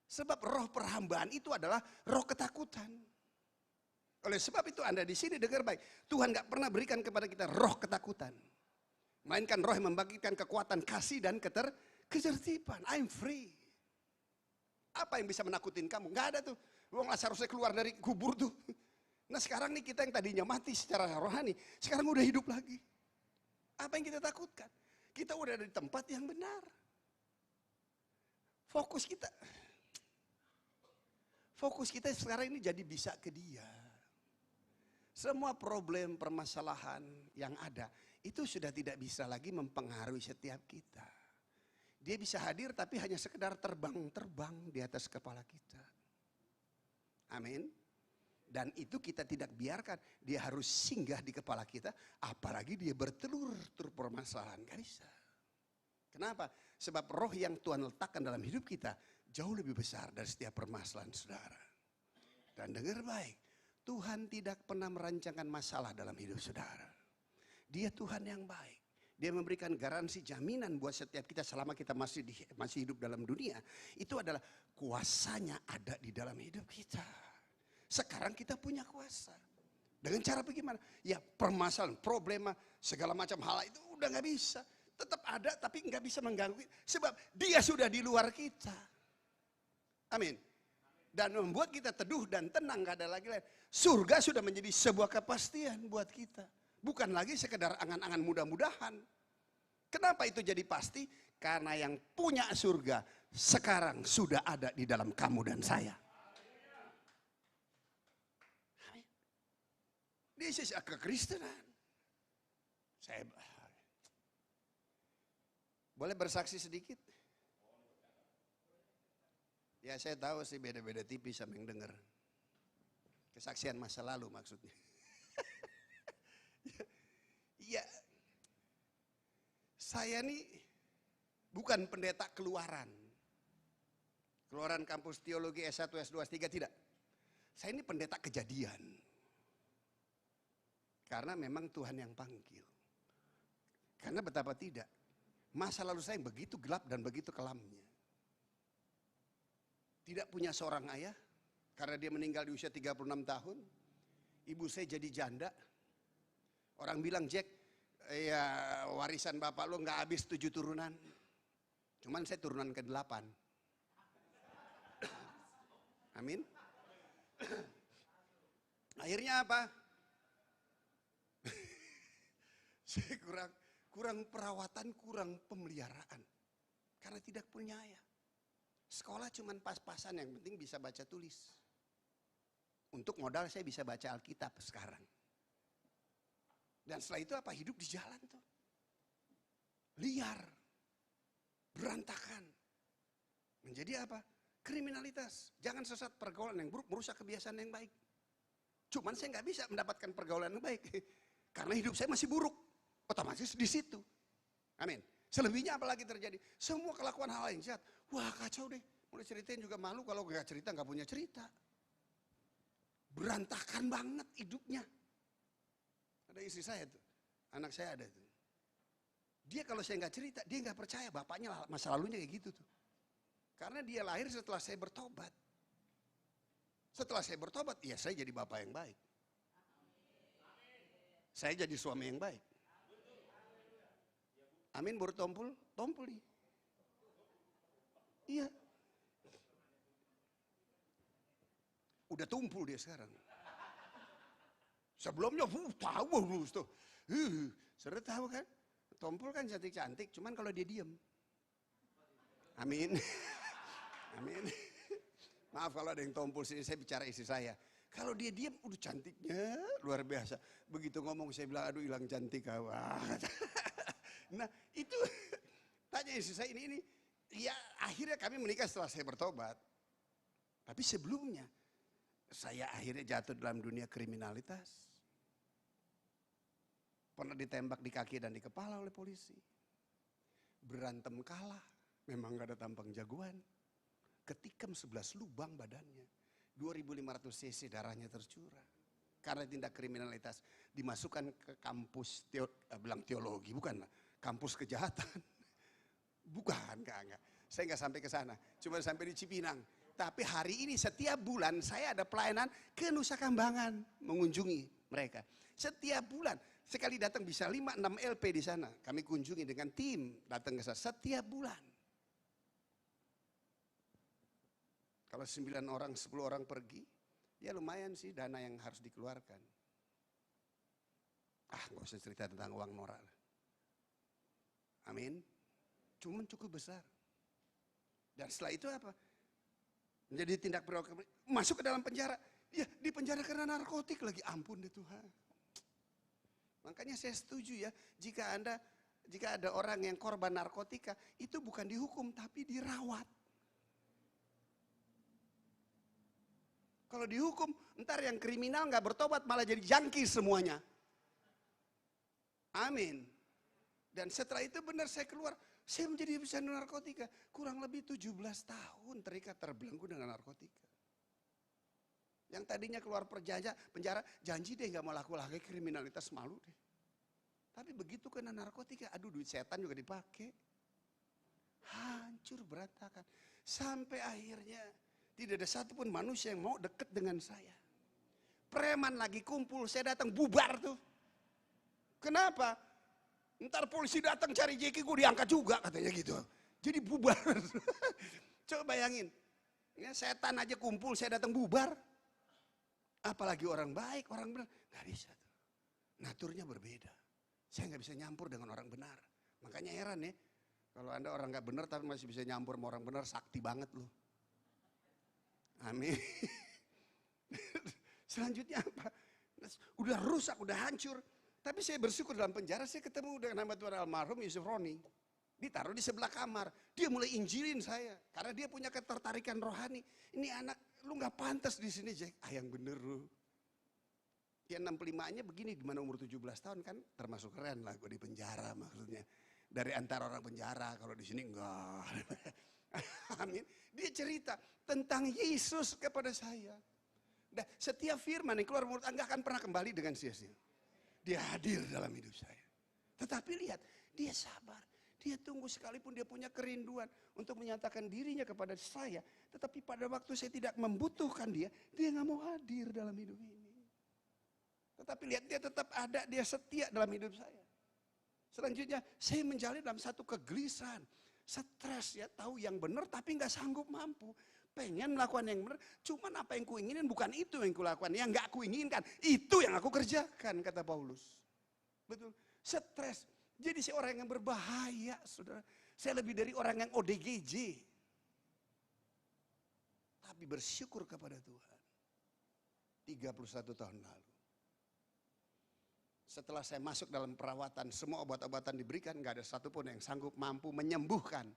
Sebab roh perhambaan itu adalah roh ketakutan. Oleh sebab itu Anda di sini dengar baik. Tuhan gak pernah berikan kepada kita roh ketakutan. Melainkan roh yang membagikan kekuatan kasih dan ketertiban. I'm free. Apa yang bisa menakutin kamu? Gak ada tuh. Wong Lazarus keluar dari kubur tuh. Nah sekarang nih kita yang tadinya mati secara rohani. Sekarang udah hidup lagi. Apa yang kita takutkan? Kita udah ada di tempat yang benar. Fokus kita sekarang ini jadi bisa ke Dia. Semua problem, permasalahan yang ada, itu sudah tidak bisa lagi mempengaruhi setiap kita. Dia bisa hadir tapi hanya sekedar terbang-terbang di atas kepala kita. Amin. Dan itu kita tidak biarkan, dia harus singgah di kepala kita, apalagi dia bertelur-telur permasalahan, gak bisa. Kenapa? Sebab roh yang Tuhan letakkan dalam hidup kita, jauh lebih besar dari setiap permasalahan saudara. Dan dengar baik, Tuhan tidak pernah merancangkan masalah dalam hidup saudara. Dia Tuhan yang baik. Dia memberikan garansi jaminan buat setiap kita selama kita masih hidup dalam dunia. Itu adalah kuasanya ada di dalam hidup kita. Sekarang kita punya kuasa. Dengan cara bagaimana? Ya permasalahan, problema, segala macam hal itu udah gak bisa. Tetap ada tapi gak bisa mengganggu. Sebab dia sudah di luar kita. Amin. Dan membuat kita teduh dan tenang, gak ada lagi lain. Surga sudah menjadi sebuah kepastian buat kita. Bukan lagi sekedar angan-angan mudah-mudahan. Kenapa itu jadi pasti? Karena yang punya surga sekarang sudah ada di dalam kamu dan saya. This is a kekristenan. Saya boleh bersaksi sedikit? Ya saya tahu sih beda-beda tipis sama yang dengar. Kesaksian masa lalu maksudnya. Ya, saya nih bukan pendeta keluaran. Keluaran kampus teologi S1, S2, S3 tidak. Saya ini pendeta kejadian. Karena memang Tuhan yang panggil. Karena betapa tidak. Masa lalu saya yang begitu gelap dan begitu kelamnya. Tidak punya seorang ayah. Karena dia meninggal di usia 36 tahun. Ibu saya jadi janda. Orang bilang, Jack, ya warisan bapak lo gak habis 7 turunan. Cuman saya turunan ke-8. Amin. Akhirnya apa? Saya kurang perawatan, kurang pemeliharaan. Karena tidak punya ayah. Sekolah cuman pas-pasan, yang penting bisa baca tulis. Untuk modal saya bisa baca Alkitab sekarang. Dan setelah itu apa? Hidup di jalan tuh. Liar. Berantakan. Menjadi apa? Kriminalitas. Jangan sesat pergaulan yang buruk, merusak kebiasaan yang baik. Cuman saya nggak bisa mendapatkan pergaulan yang baik. Karena hidup saya masih buruk. Otomatis di situ. Amin. Selebihnya apalagi terjadi? Semua kelakuan hal yang jahat. Wah kacau deh. Mulai ceritain juga malu kalau gak cerita, gak punya cerita. Berantakan banget hidupnya. Ada istri saya tuh. Anak saya ada tuh. Dia kalau saya gak cerita, dia gak percaya bapaknya masa lalunya kayak gitu tuh. Karena dia lahir setelah saya bertobat. Setelah saya bertobat, ya saya jadi bapak yang baik. Saya jadi suami yang baik. Amin, baru tompul nih. Iya. Udah tumpul dia sekarang. Sebelumnya tahu tuh. Sudah tahu kan? Tompul kan cantik-cantik, cuman kalau dia diam. Amin. Amin. Maaf kalau ada yang tompul sini, saya bicara istri saya. Kalau dia diam, udah cantiknya luar biasa. Begitu ngomong saya bilang, aduh hilang cantik kawan. Nah itu tanya istri saya ini. Ya akhirnya kami menikah setelah saya bertobat. Tapi sebelumnya saya akhirnya jatuh dalam dunia kriminalitas. Pernah ditembak di kaki dan di kepala oleh polisi. Berantem kalah, memang gak ada tampang jagoan. Ketikam 11 lubang badannya. 2500 cc darahnya tercurah. Karena tindak kriminalitas dimasukkan ke kampus bilang teologi, bukan lah. Kampus kejahatan. Bukan, enggak. Saya enggak sampai ke sana. Cuma sampai di Cipinang. Tapi hari ini setiap bulan saya ada pelayanan ke Nusa Kambangan mengunjungi mereka. Setiap bulan sekali datang bisa 5-6 LP di sana. Kami kunjungi dengan tim datang ke sana setiap bulan. Kalau 9 orang, 10 orang pergi, ya lumayan sih dana yang harus dikeluarkan. Nggak usah cerita tentang uang norak. Amin. Cuman cukup besar. Dan setelah itu apa? Menjadi tindak pidana, masuk ke dalam penjara. Ya di penjara karena narkotik lagi, ampun deh Tuhan. Makanya saya setuju ya, jika ada orang yang korban narkotika, itu bukan dihukum tapi dirawat. Kalau dihukum, ntar yang kriminal nggak bertobat malah jadi jangki semuanya. Amin. Dan setelah itu benar saya keluar, saya menjadi pecandu narkotika. Kurang lebih 17 tahun terikat terbelenggu dengan narkotika. Yang tadinya keluar penjara, janji deh gak mau laku lagi kriminalitas, malu deh. Tapi begitu kena narkotika, aduh duit setan juga dipakai. Hancur berantakan. Sampai akhirnya tidak ada satupun manusia yang mau deket dengan saya. Preman lagi kumpul, saya datang bubar tuh. Kenapa? Ntar polisi datang cari Jeki, gue diangkat juga katanya gitu. Jadi bubar. Coba bayangin, ya, setan aja kumpul, saya datang bubar. Apalagi orang baik, orang benar. Gak bisa tuh. Naturnya berbeda. Saya gak bisa nyampur dengan orang benar. Makanya heran ya, kalau Anda orang gak benar tapi masih bisa nyampur sama orang benar, sakti banget loh. Amin. Selanjutnya apa? Udah rusak, udah hancur. Tapi saya bersyukur dalam penjara saya ketemu dengan hamba Tuhan almarhum Yusuf Roni. Ditaruh di sebelah kamar. Dia mulai injilin saya. Karena dia punya ketertarikan rohani. Ini anak, lu gak pantas di sini Jack. Yang bener lu. Ya 65-nya begini, gimana umur 17 tahun kan termasuk keren lah gue di penjara maksudnya. Dari antara orang penjara, kalau di sini enggak. Amin. Dia cerita tentang Yesus kepada saya. Dan setiap firman yang keluar mulut enggak akan pernah kembali dengan sia-sia. Dia hadir dalam hidup saya. Tetapi lihat, dia sabar. Dia tunggu sekalipun dia punya kerinduan untuk menyatakan dirinya kepada saya. Tetapi pada waktu saya tidak membutuhkan dia gak mau hadir dalam hidup ini. Tetapi lihat, dia tetap ada, dia setia dalam hidup saya. Selanjutnya, saya menjalani dalam satu kegelisahan. Stres ya, tahu yang benar tapi gak sanggup mampu. Pengen melakukan yang benar, cuman apa yang kuinginin bukan itu yang kulakukan. Yang gak kuinginkan, itu yang aku kerjakan, kata Paulus. Betul, stres. Jadi saya orang yang berbahaya, saudara. Saya lebih dari orang yang ODGJ. Tapi bersyukur kepada Tuhan. 31 tahun lalu. Setelah saya masuk dalam perawatan, semua obat-obatan diberikan, gak ada satupun yang sanggup mampu menyembuhkan.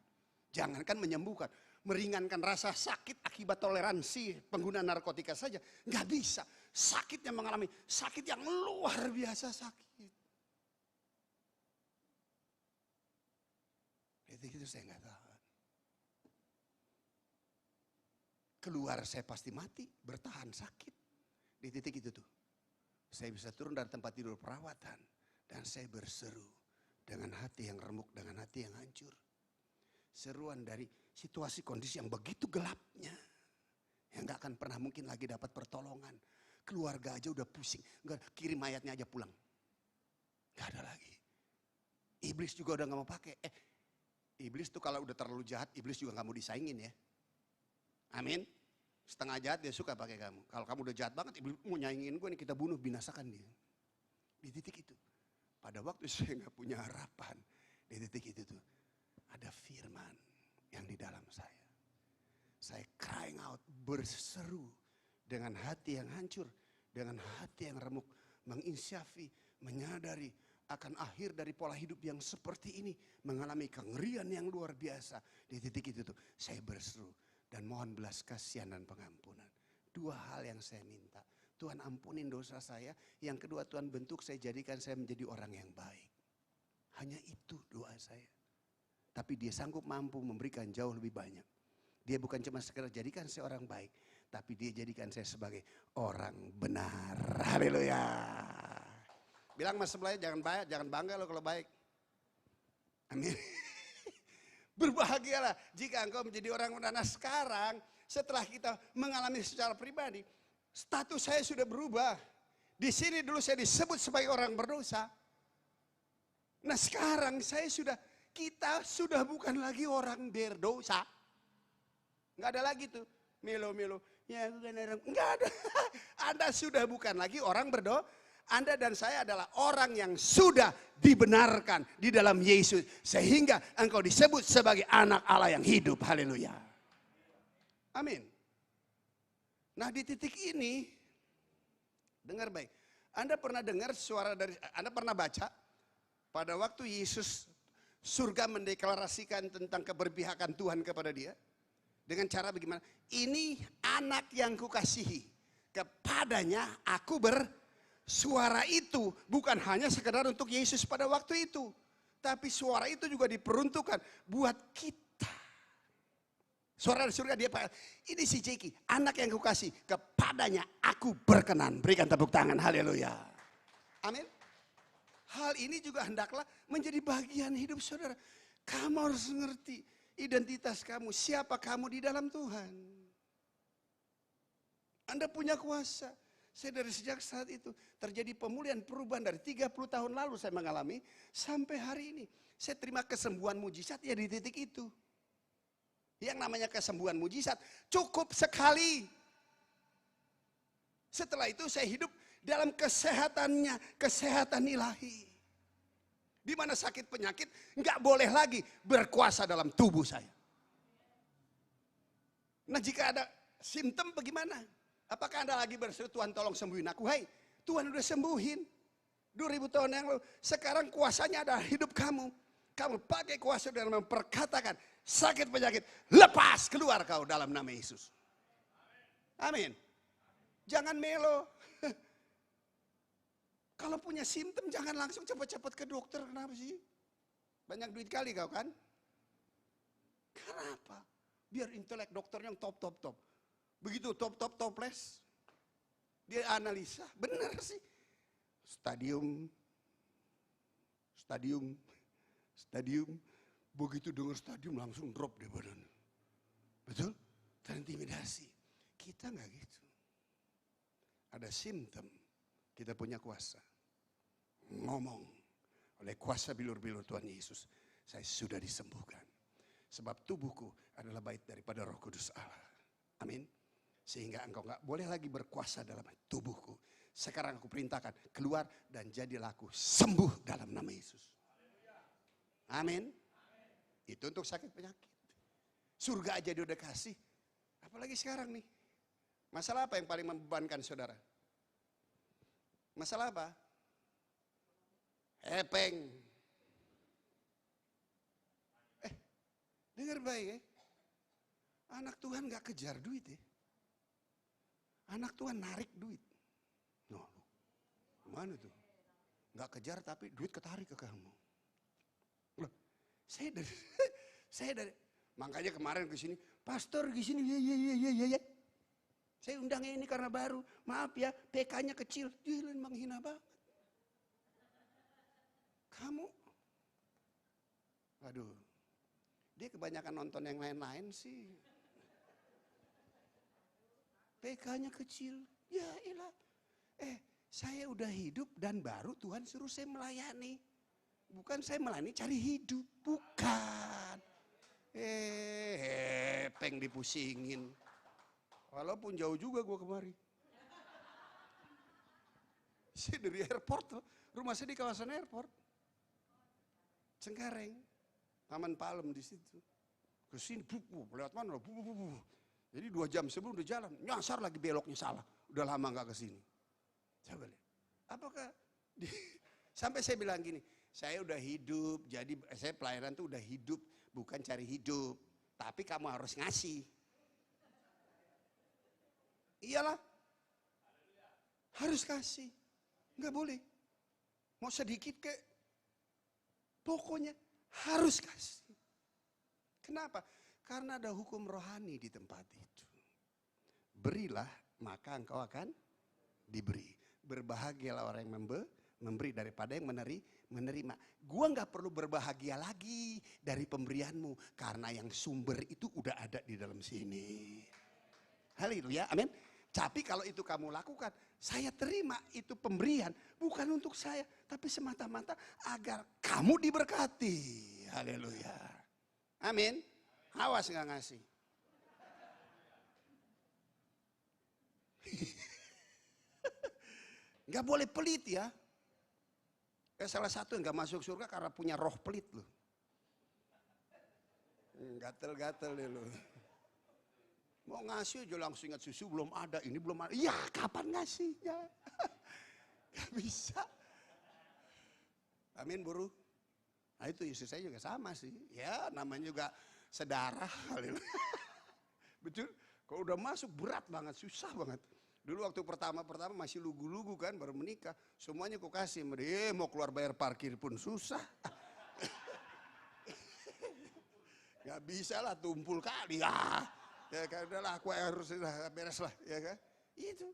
Jangankan menyembuhkan, meringankan rasa sakit akibat toleransi pengguna narkotika saja. Gak bisa, sakitnya mengalami sakit yang luar biasa sakit. Itu saya gak tahan. Keluar saya pasti mati, bertahan sakit. Di titik itu tuh. Saya bisa turun dari tempat tidur perawatan. Dan saya berseru dengan hati yang remuk, dengan hati yang hancur. Seruan dari situasi kondisi yang begitu gelapnya. Yang gak akan pernah mungkin lagi dapat pertolongan. Keluarga aja udah pusing. Kirim mayatnya aja pulang. Gak ada lagi. Iblis juga udah gak mau pakai. Iblis tuh kalau udah terlalu jahat, iblis juga gak mau disaingin ya. Amin. Setengah jahat dia suka pakai kamu. Kalau kamu udah jahat banget, iblis mau nyaingin gue nih, kita bunuh, binasakan dia. Di titik itu. Pada waktu saya gak punya harapan. Di titik itu tuh. Ada firman yang di dalam saya. Saya crying out, berseru dengan hati yang hancur, dengan hati yang remuk, menginsyafi, menyadari akan akhir dari pola hidup yang seperti ini, mengalami kengerian yang luar biasa. Di titik itu tuh saya berseru dan mohon belas kasihan dan pengampunan. Dua hal yang saya minta. Tuhan ampunin dosa saya. Yang kedua, Tuhan bentuk saya, jadikan saya menjadi orang yang baik. Hanya itu doa saya. Tapi dia sanggup mampu memberikan jauh lebih banyak. Dia bukan cuma sekedar jadikan saya orang baik, tapi dia jadikan saya sebagai orang benar. Haleluya. Bilang mas sebelahnya, jangan bangga lo kalau baik. Amin. Berbahagialah jika engkau menjadi orang benar. Nah sekarang setelah kita mengalami secara pribadi, status saya sudah berubah. Di sini dulu saya disebut sebagai orang berdosa. Nah sekarang kita sudah bukan lagi orang berdosa. Nggak ada lagi tuh melo-melo. Ya bukan orang, nggak ada. Anda sudah bukan lagi orang berdosa. Anda dan saya adalah orang yang sudah dibenarkan di dalam Yesus. Sehingga engkau disebut sebagai anak Allah yang hidup. Haleluya. Amin. Nah di titik ini, dengar baik. Anda pernah dengar suara dari, Anda pernah baca pada waktu Yesus surga mendeklarasikan tentang keberpihakan Tuhan kepada dia. Dengan cara bagaimana? Ini anak yang kukasihi. Kepadanya aku suara itu bukan hanya sekedar untuk Yesus pada waktu itu. Tapi suara itu juga diperuntukkan buat kita. Suara dari surga dia, ini si Jeki, anak yang kukasih, kepadanya aku berkenan. Berikan tepuk tangan, haleluya. Amin. Hal ini juga hendaklah menjadi bagian hidup saudara. Kamu harus mengerti identitas kamu, siapa kamu di dalam Tuhan. Anda punya kuasa. Saya dari sejak saat itu terjadi pemulihan, perubahan dari 30 tahun lalu saya mengalami sampai hari ini. Saya terima kesembuhan mujizat ya di titik itu. Yang namanya kesembuhan mujizat cukup sekali. Setelah itu saya hidup dalam kesehatannya, kesehatan ilahi. Di mana sakit penyakit nggak boleh lagi berkuasa dalam tubuh saya. Nah jika ada simptom bagaimana? Apakah Anda lagi berseru, Tuhan tolong sembuhin aku? Hai, Tuhan udah sembuhin. 2000 tahun yang lalu. Sekarang kuasanya ada hidup kamu. Kamu pakai kuasa dalam memperkatakan sakit penyakit. Lepas keluar kau dalam nama Yesus. Amin. Jangan melo. Kalau punya simptom jangan langsung cepat-cepat ke dokter. Kenapa sih? Banyak duit kali kau kan? Kenapa? Biar intelek dokternya yang top. Begitu toples, dia analisa, benar sih. Stadium, begitu dengar stadium langsung drop deh badan. Betul? Terintimidasi. Kita nggak gitu. Ada simptom, kita punya kuasa. Ngomong oleh kuasa bilur-bilur Tuhan Yesus, saya sudah disembuhkan. Sebab tubuhku adalah bait daripada Roh Kudus Allah. Amin. Sehingga engkau gak boleh lagi berkuasa dalam tubuhku. Sekarang aku perintahkan keluar dan jadilah aku sembuh dalam nama Yesus. Amin. Itu untuk sakit penyakit. Surga aja dia udah kasih. Apalagi sekarang nih. Masalah apa yang paling membebankan saudara? Masalah apa? Hepeng. Dengar baik ya. Anak Tuhan gak kejar duit ya. Anak Tuhan narik duit. No, mana tuh? Nggak kejar tapi duit ketarik ke kamu. Loh, saya dari, makanya kemarin ke sini, pastor di sini, ya. Saya undang ini karena baru, maaf ya, PK-nya kecil, dia menghina banget. Kamu, waduh, dia kebanyakan nonton yang lain-lain sih. PK-nya kecil, ya elah. Saya udah hidup dan baru Tuhan suruh saya melayani. Bukan saya melayani cari hidup, bukan. Peng dipusingin. Walaupun jauh juga gua kemari. Saya dari airport tuh, rumah saya di kawasan airport. Cengkareng, Taman Palem di situ. Ke sini, lewat mana? Jadi 2 jam sebelum udah jalan, nyasar lagi beloknya salah. Udah lama gak kesini. Coba lihat. Apakah, sampai saya bilang gini, saya udah hidup, jadi saya pelayanan tuh udah hidup, bukan cari hidup. Tapi kamu harus ngasih. Iyalah. Harus kasih. Enggak boleh. Mau sedikit kek. Pokoknya harus kasih. Kenapa? Karena ada hukum rohani di tempat itu. Berilah, maka engkau akan diberi. Berbahagialah orang yang memberi daripada yang menerima. Gua nggak perlu berbahagia lagi dari pemberianmu. Karena yang sumber itu udah ada di dalam sini. Haleluya, amin. Tapi kalau itu kamu lakukan, saya terima itu pemberian bukan untuk saya, tapi semata-mata agar kamu diberkati. Haleluya. Amin. Awas nggak ngasih. Nggak boleh pelit ya. Salah satu yang nggak masuk surga karena punya roh pelit loh. Gatel-gatel deh loh. Mau ngasih aja langsung ingat susu belum ada, ini belum ada. Ya kapan ngasihnya? Gak bisa. Amin buruh. Nah itu istri saya juga sama sih. Ya namanya juga sedarah. Betul. Kalau udah masuk berat banget, susah banget. Dulu waktu pertama-pertama masih lugu-lugu kan, baru menikah. Semuanya aku kasih. Mau keluar bayar parkir pun susah. Gak bisa lah, tumpul kali. Ya kan, udahlah aku harus beres lah. Ya kan, itu.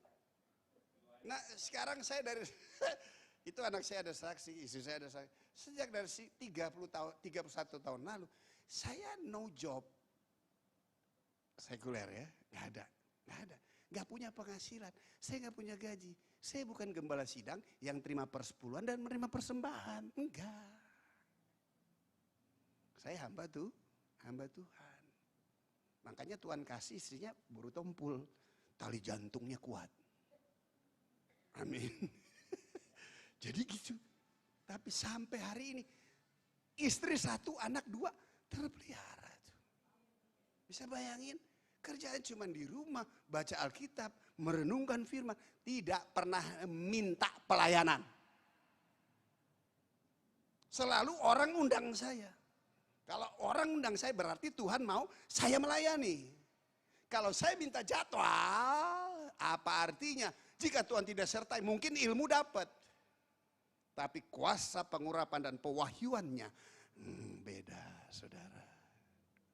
Nah sekarang saya dari, itu anak saya ada saksi, istri saya ada saksi. Sejak dari 31 tahun lalu, saya no job. Sekuler ya, gak ada. Gak punya penghasilan, saya gak punya gaji. Saya bukan gembala sidang yang terima persepuluhan dan menerima persembahan. Enggak. Saya hamba Tuhan. Makanya Tuhan kasih istrinya buru tompul, tali jantungnya kuat. Amin. Jadi gitu. Tapi sampai hari ini, istri 1, anak 2 terpelihara. Bisa bayangin, kerjaan cuma di rumah, baca Alkitab, merenungkan firman, tidak pernah minta pelayanan. Selalu orang undang saya. Kalau orang undang saya berarti Tuhan mau saya melayani. Kalau saya minta jadwal, apa artinya? Jika Tuhan tidak sertai, mungkin ilmu dapat. Tapi kuasa pengurapan dan pewahyuannya beda, saudara.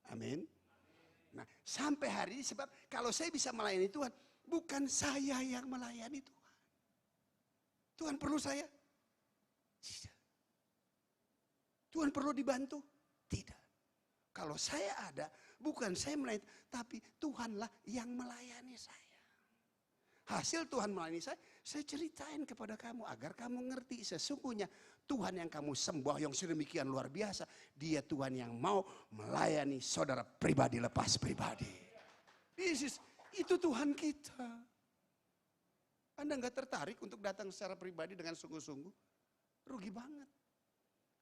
Amin. Nah sampai hari ini sebab kalau saya bisa melayani Tuhan, bukan saya yang melayani Tuhan. Tuhan perlu saya? Tidak. Tuhan perlu dibantu? Tidak. Kalau saya ada, bukan saya melayani, tapi Tuhanlah yang melayani saya. Hasil Tuhan melayani saya ceritain kepada kamu agar kamu ngerti sesungguhnya Tuhan yang kamu sembah yang sedemikian luar biasa, Dia Tuhan yang mau melayani saudara pribadi lepas pribadi. Itu Tuhan kita. Anda nggak tertarik untuk datang secara pribadi dengan sungguh-sungguh? Rugi banget.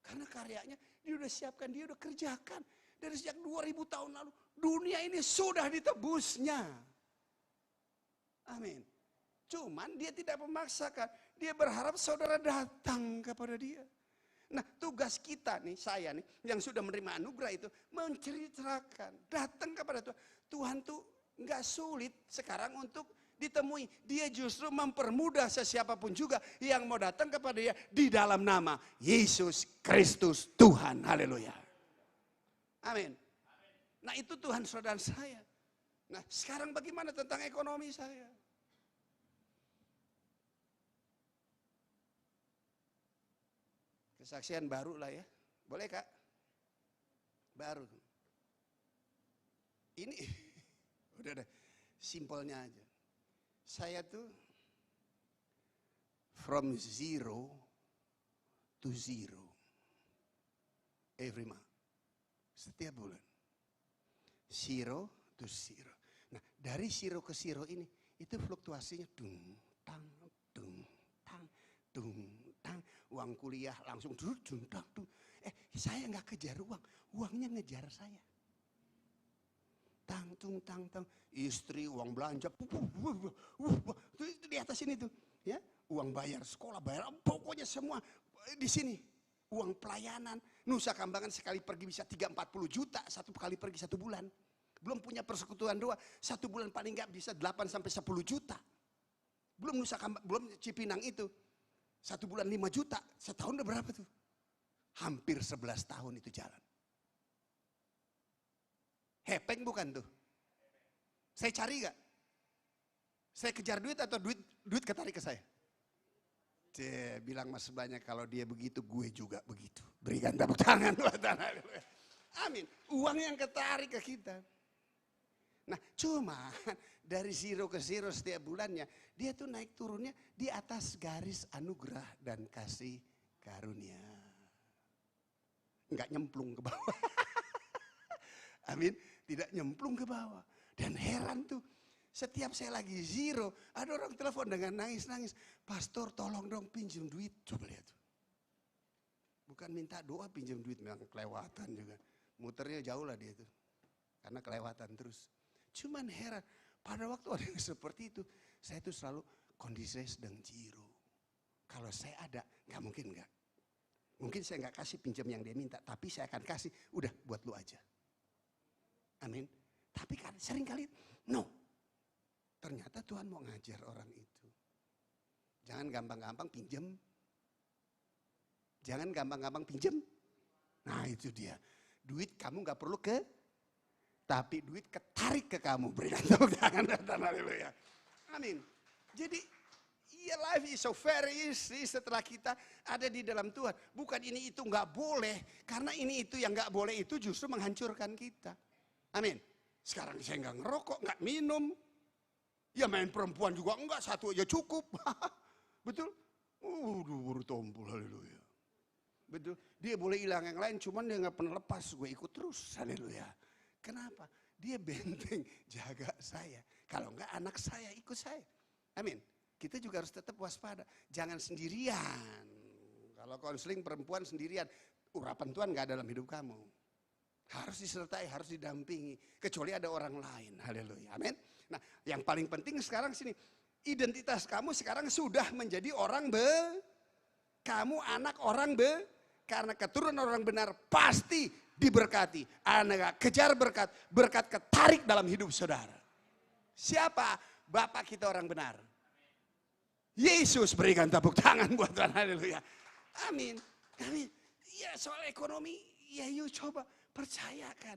Karena karyanya dia udah siapkan, dia udah kerjakan. Dari sejak 2000 tahun lalu, dunia ini sudah ditebusnya. Amin. Cuman dia tidak memaksakan, dia berharap saudara datang kepada dia. Nah tugas kita nih, saya nih, yang sudah menerima anugerah itu, menceritakan, datang kepada Tuhan. Tuhan tuh nggak sulit sekarang untuk ditemui. Dia justru mempermudah sesiapapun juga yang mau datang kepada dia di dalam nama Yesus Kristus Tuhan. Haleluya. Amin. Nah itu Tuhan saudara saya. Nah sekarang bagaimana tentang ekonomi saya? Kesaksian baru lah ya. Boleh Kak? Baru. Ini udah simpelnya aja. Saya tuh from 0 to 0 every month. Setiap bulan. 0 to 0. Nah dari 0 ke 0 ini, itu fluktuasinya dung tang. Uang kuliah langsung dung tang. Saya nggak kejar uang, uangnya ngejar saya. Tang. Istri uang belanja, itu di atas ini tuh, ya uang bayar sekolah, bayar pokoknya semua di sini. Uang pelayanan, Nusa Kambangan sekali pergi bisa 3-40 juta, satu kali pergi 1 bulan. Belum punya persekutuan doa, 1 bulan paling nggak bisa 8-10 juta. Belum Nusa Kambangan, belum Cipinang itu, 1 bulan 5 juta, setahun udah berapa tuh? Hampir 11 tahun itu jalan. Hepeng bukan tuh? Saya cari gak? Saya kejar duit atau duit ketarik ke saya? Bilang mas banyak kalau dia begitu, gue juga begitu. Berikan tepuk tangan buat anak. Amin. Uang yang ketarik ke kita. Nah cuma dari zero ke zero setiap bulannya, dia tuh naik turunnya di atas garis anugerah dan kasih karunia. Enggak nyemplung ke bawah. Amin, tidak nyemplung ke bawah. Dan heran tuh, setiap saya lagi zero, ada orang telepon dengan nangis-nangis. Pastor tolong dong pinjam duit, coba lihat. Bukan minta doa pinjam duit, memang kelewatan juga. Muternya jauh lah dia tuh, karena kelewatan terus. Cuman heran, pada waktu ada yang seperti itu, saya tuh selalu kondisi saya sedang zero. Kalau saya ada, nggak mungkin nggak. Mungkin saya nggak kasih pinjam yang dia minta, tapi saya akan kasih, udah buat lu aja. Amin. Tapi kan sering kali, no. Ternyata Tuhan mau ngajar orang itu. Jangan gampang-gampang pinjam. Jangan gampang-gampang pinjam. Nah itu dia. Duit kamu gak perlu tapi duit ketarik ke kamu. Berikan tepuk tangan dan haleluya. Amin. Jadi ya life is so very easy setelah kita ada di dalam Tuhan. Bukan ini itu gak boleh. Karena ini itu yang gak boleh itu justru menghancurkan kita. Amin. Sekarang saya gak ngerokok, gak minum. Ya main perempuan juga enggak, satu aja cukup. Betul? Baru tompul, haleluya. Betul, dia boleh hilang yang lain, cuman dia nggak pernah lepas, gue ikut terus, haleluya. Kenapa? Dia benteng jaga saya. Kalau enggak anak saya ikut saya. Amin. Kita juga harus tetap waspada, jangan sendirian. Kalau konseling perempuan sendirian, urapan Tuhan nggak ada dalam hidup kamu. Harus disertai, harus didampingi, kecuali ada orang lain, haleluya. Amin. Nah, yang paling penting sekarang sini, identitas kamu sekarang sudah menjadi orang kamu anak orang karena keturunan orang benar pasti diberkati. Anak kejar berkat, berkat ketarik dalam hidup saudara. Siapa? Bapak kita orang benar. Yesus, berikan tepuk tangan buat Tuhan, haleluya. Amin. Amin. Ya soal ekonomi, ya yuk coba percayakan.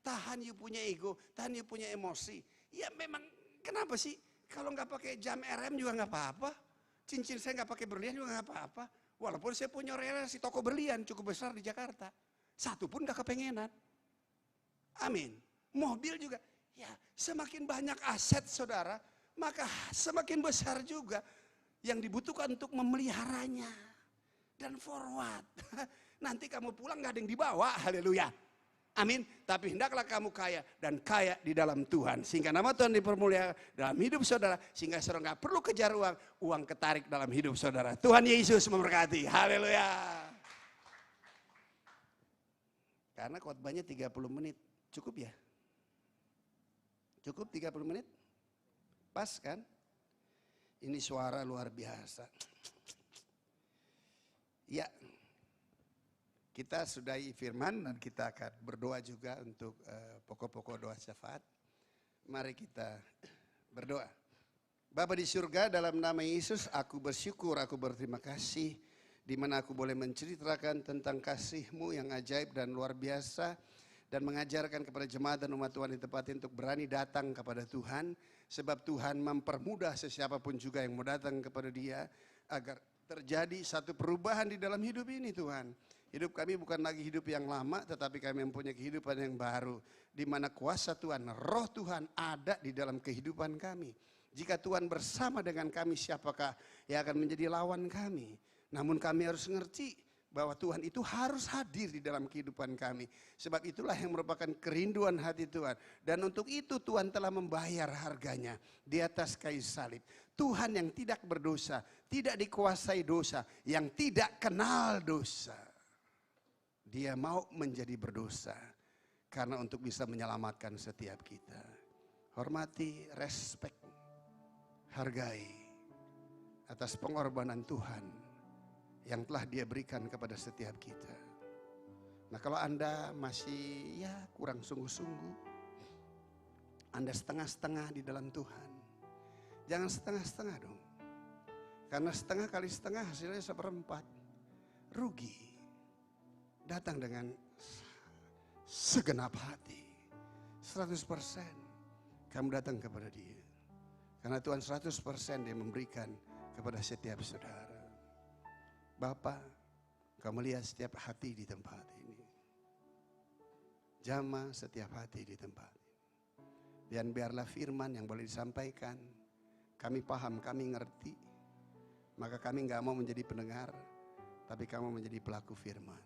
Tahan yuk punya ego, tahan yuk punya emosi. Ya memang kenapa sih kalau nggak pakai jam RM juga nggak apa-apa. Cincin saya nggak pakai berlian juga nggak apa-apa. Walaupun saya punya relasi toko berlian cukup besar di Jakarta. Satu pun gak kepengenan. Amin. Mobil juga. Ya semakin banyak aset saudara, maka semakin besar juga yang dibutuhkan untuk memeliharanya. Dan forward. Nanti kamu pulang gak ada yang dibawa. Haleluya. Amin. Tapi hendaklah kamu kaya dan kaya di dalam Tuhan. Sehingga nama Tuhan dipermuliakan dalam hidup saudara. Sehingga saudara gak perlu kejar uang. Uang ketarik dalam hidup saudara. Tuhan Yesus memberkati. Haleluya. Karena khotbahnya 30 menit. Cukup ya? Cukup 30 menit? Pas kan? Ini suara luar biasa. Ya. Kita sudahi firman dan kita akan berdoa juga untuk pokok-pokok doa syafaat. Mari kita berdoa. Bapa di surga, dalam nama Yesus aku bersyukur, aku berterima kasih. Di mana aku boleh menceritakan tentang kasih-Mu yang ajaib dan luar biasa. Dan mengajarkan kepada jemaat dan umat Tuhan di tempat ini untuk berani datang kepada Tuhan. Sebab Tuhan mempermudah sesiapapun juga yang mau datang kepada Dia. Agar terjadi satu perubahan di dalam hidup ini Tuhan. Hidup kami bukan lagi hidup yang lama, tetapi kami mempunyai kehidupan yang baru. Di mana kuasa Tuhan, roh Tuhan ada di dalam kehidupan kami. Jika Tuhan bersama dengan kami, siapakah yang akan menjadi lawan kami? Namun kami harus mengerti bahwa Tuhan itu harus hadir di dalam kehidupan kami. Sebab itulah yang merupakan kerinduan hati Tuhan. Dan untuk itu Tuhan telah membayar harganya di atas kayu salib. Tuhan yang tidak berdosa, tidak dikuasai dosa, yang tidak kenal dosa. Dia mau menjadi berdosa karena untuk bisa menyelamatkan setiap kita. Hormati, respek, hargai atas pengorbanan Tuhan yang telah Dia berikan kepada setiap kita. Nah kalau Anda masih kurang sungguh-sungguh, Anda setengah-setengah di dalam Tuhan, jangan setengah-setengah dong. Karena setengah kali setengah hasilnya 1/4. Rugi. Datang dengan segenap hati. 100% kamu datang kepada Dia. Karena Tuhan 100% Dia memberikan kepada setiap saudara. Bapa, Kau melihat setiap hati di tempat ini. Jamah setiap hati di tempat ini. Dan biarlah firman yang boleh disampaikan, kami paham, kami ngerti. Maka kami gak mau menjadi pendengar, tapi kamu menjadi pelaku firman.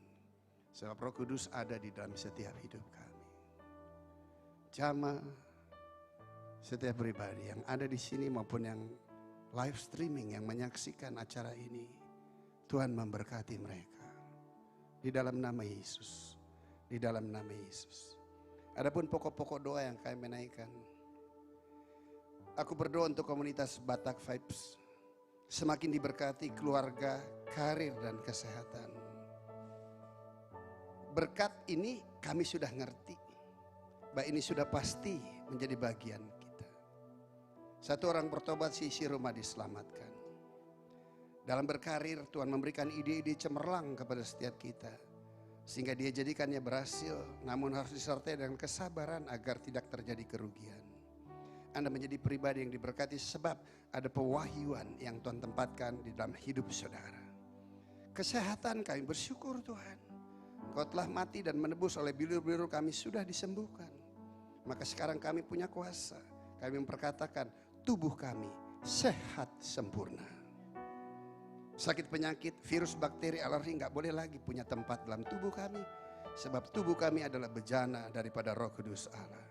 Sebab Roh Kudus ada di dalam setiap hidup kami. Jamah setiap pribadi yang ada di sini maupun yang live streaming yang menyaksikan acara ini, Tuhan memberkati mereka. Di dalam nama Yesus. Di dalam nama Yesus. Adapun pokok-pokok doa yang kami menaikkan. Aku berdoa untuk komunitas Batak Vibes. Semakin diberkati keluarga, karir dan kesehatan. Berkat ini kami sudah ngerti. Bahwa ini sudah pasti menjadi bagian kita. Satu orang bertobat, sisi rumah diselamatkan. Dalam berkarir Tuhan memberikan ide-ide cemerlang kepada setiap kita. Sehingga dia jadikannya berhasil, namun harus disertai dengan kesabaran agar tidak terjadi kerugian. Anda menjadi pribadi yang diberkati sebab ada pewahyuan yang Tuhan tempatkan di dalam hidup saudara. Kesehatan kami bersyukur Tuhan. Kau telah mati dan menebus oleh bilur-bilur kami sudah disembuhkan. Maka sekarang kami punya kuasa. Kami memperkatakan tubuh kami sehat sempurna. Sakit penyakit, virus, bakteri, alergi gak boleh lagi punya tempat dalam tubuh kami. Sebab tubuh kami adalah bejana daripada Roh Kudus Allah.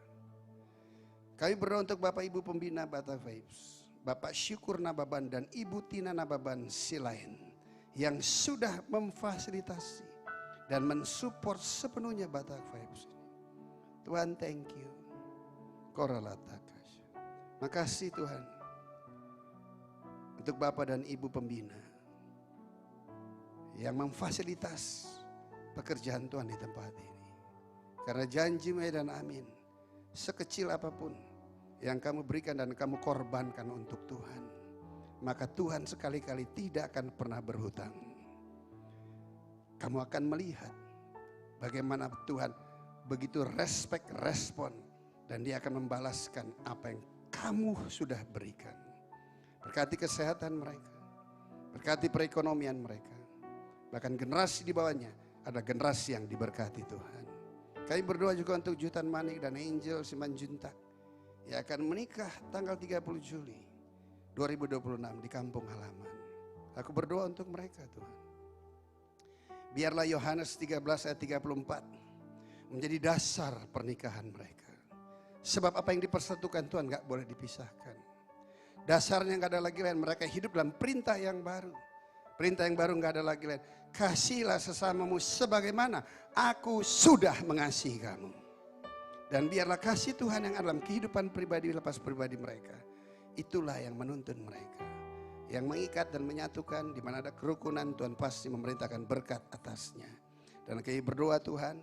Kami berdoa untuk Bapak Ibu Pembina Batak Vibes, Bapak Syukur Nababan dan Ibu Tina Nababan Silain yang sudah memfasilitasi dan mensupport sepenuhnya Batak Vibes. Tuhan thank you. Koralatakas. Makasih Tuhan untuk Bapak dan Ibu Pembina yang memfasilitas pekerjaan Tuhan di tempat ini. Karena janji-Mu dan amin. Sekecil apapun yang kamu berikan dan kamu korbankan untuk Tuhan, maka Tuhan sekali-kali tidak akan pernah berhutang. Kamu akan melihat bagaimana Tuhan begitu respon dan Dia akan membalaskan apa yang kamu sudah berikan. Berkati kesehatan mereka, berkati perekonomian mereka, bahkan generasi di bawahnya ada generasi yang diberkati Tuhan. Kami berdoa juga untuk Jutan Manik dan Angel Simanjuntak yang akan menikah tanggal 30 Juli 2026 di kampung halaman. Aku berdoa untuk mereka Tuhan. Biarlah Yohanes 13 ayat 34 menjadi dasar pernikahan mereka. Sebab apa yang dipersatukan Tuhan gak boleh dipisahkan. Dasarnya gak ada lagi lain, mereka hidup dalam perintah yang baru. Perintah yang baru gak ada lagi lain. Kasihilah sesamamu sebagaimana aku sudah mengasihi kamu. Dan biarlah kasih Tuhan yang ada dalam kehidupan pribadi lepas pribadi mereka. Itulah yang menuntun mereka. Yang mengikat dan menyatukan, di mana ada kerukunan Tuhan pasti memerintahkan berkat atasnya. Dan kami berdoa Tuhan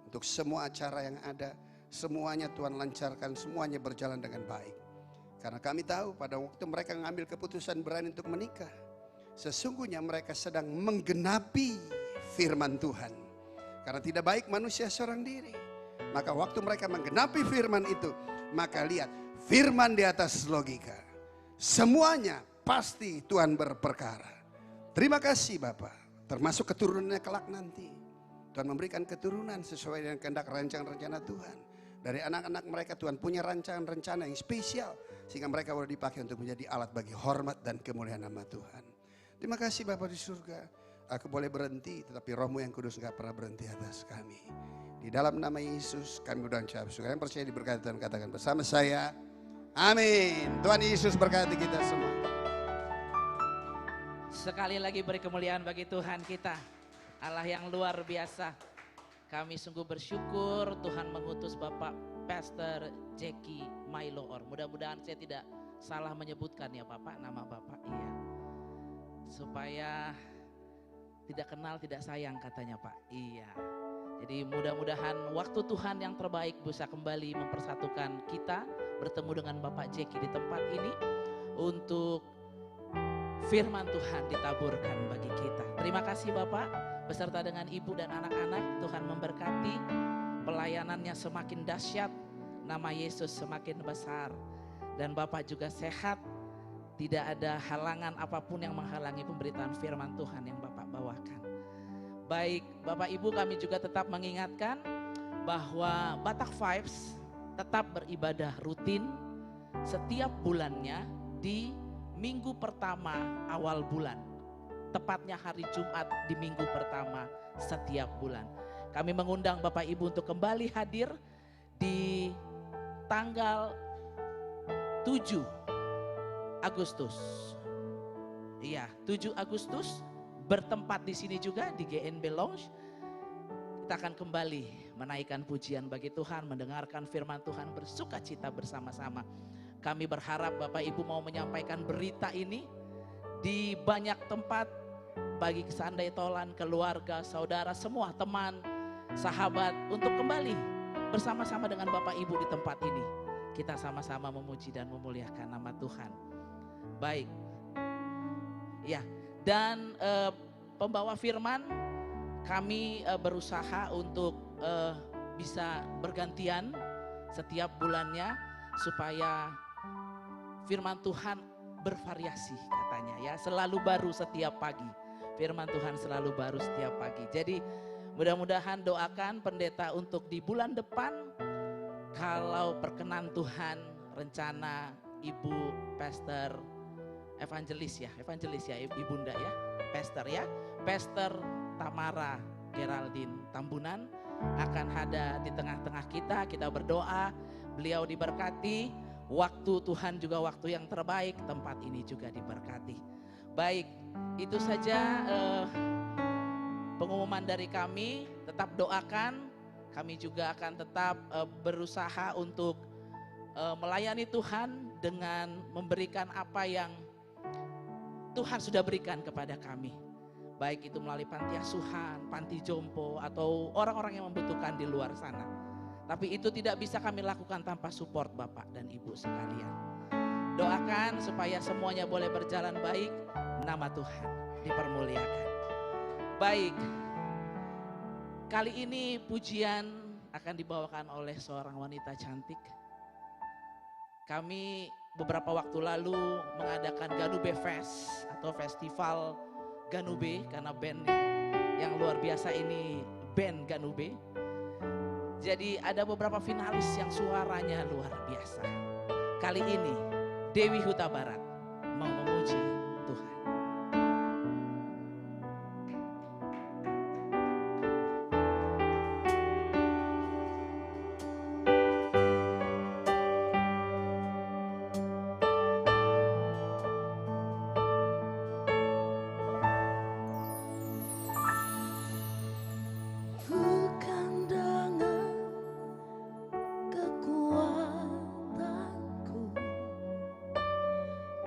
untuk semua acara yang ada, semuanya Tuhan lancarkan, semuanya berjalan dengan baik. Karena kami tahu pada waktu mereka mengambil keputusan berani untuk menikah, sesungguhnya mereka sedang menggenapi firman Tuhan. Karena tidak baik manusia seorang diri. Maka waktu mereka menggenapi firman itu, maka lihat firman di atas logika. Semuanya pasti Tuhan berperkara. Terima kasih Bapak. Termasuk keturunannya kelak nanti. Tuhan memberikan keturunan sesuai dengan kehendak rancangan rencana Tuhan. Dari anak-anak mereka Tuhan punya rancangan-rencana yang spesial. Sehingga mereka boleh dipakai untuk menjadi alat bagi hormat dan kemuliaan nama Tuhan. Terima kasih Bapa di surga. Aku boleh berhenti, tetapi Roh-Mu yang kudus gak pernah berhenti atas kami. Di dalam nama Yesus kami berdoa ucap syukur. Yang percaya diberkati Tuhan katakan bersama saya, amin. Tuhan Yesus berkati kita semua. Sekali lagi beri kemuliaan bagi Tuhan kita, Allah yang luar biasa. Kami sungguh bersyukur Tuhan mengutus Bapak Pastor Jackie Mailoor. Mudah-mudahan saya tidak salah menyebutkan ya Bapak, nama Bapak. Iya. Supaya tidak kenal tidak sayang katanya Pak. Iya. Jadi mudah-mudahan waktu Tuhan yang terbaik bisa kembali mempersatukan kita bertemu dengan Bapak Jackie di tempat ini untuk firman Tuhan ditaburkan bagi kita. Terima kasih Bapak beserta dengan Ibu dan anak-anak. Tuhan memberkati, pelayanannya semakin dahsyat, nama Yesus semakin besar dan Bapak juga sehat. Tidak ada halangan apapun yang menghalangi pemberitaan firman Tuhan yang Bapak bawakan. Baik Bapak Ibu, kami juga tetap mengingatkan bahwa Batak Vibes tetap beribadah rutin setiap bulannya di minggu pertama awal bulan. Tepatnya hari Jumat di minggu pertama setiap bulan. Kami mengundang Bapak Ibu untuk kembali hadir di tanggal 7 Agustus. Iya, 7 Agustus bertempat di sini juga di GNB Lounge. Kita akan kembali menaikkan pujian bagi Tuhan, mendengarkan firman Tuhan, bersuka cita bersama-sama. Kami berharap Bapak Ibu mau menyampaikan berita ini di banyak tempat bagi kesandai tolan, keluarga, saudara, semua teman, sahabat untuk kembali bersama-sama dengan Bapak Ibu di tempat ini. Kita sama-sama memuji dan memuliakan nama Tuhan. Baik. Ya, dan pembawa firman kami berusaha untuk bisa bergantian setiap bulannya supaya firman Tuhan bervariasi katanya ya, selalu baru setiap pagi. Firman Tuhan selalu baru setiap pagi. Jadi mudah-mudahan doakan pendeta untuk di bulan depan, kalau perkenan Tuhan, rencana Ibu Pastor Evangelis ya Ibunda ya, Pastor Tamara Geraldine Tambunan akan ada di tengah-tengah kita. Kita berdoa, beliau diberkati. Waktu Tuhan juga waktu yang terbaik, tempat ini juga diberkati. Baik, itu saja pengumuman dari kami. Tetap doakan, kami juga akan tetap berusaha untuk melayani Tuhan dengan memberikan apa yang Tuhan sudah berikan kepada kami. Baik itu melalui panti asuhan, panti jompo, atau orang-orang yang membutuhkan di luar sana. Tapi itu tidak bisa kami lakukan tanpa support Bapak dan Ibu sekalian. Doakan supaya semuanya boleh berjalan baik, nama Tuhan dipermuliakan. Baik, kali ini pujian akan dibawakan oleh seorang wanita cantik. Kami beberapa waktu lalu mengadakan Ganube Fest atau festival Ganube, karena band yang luar biasa ini band Ganube. Jadi ada beberapa finalis yang suaranya luar biasa. Kali ini Dewi Huta Barat mau memuji Tuhan.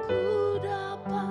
Ku dapat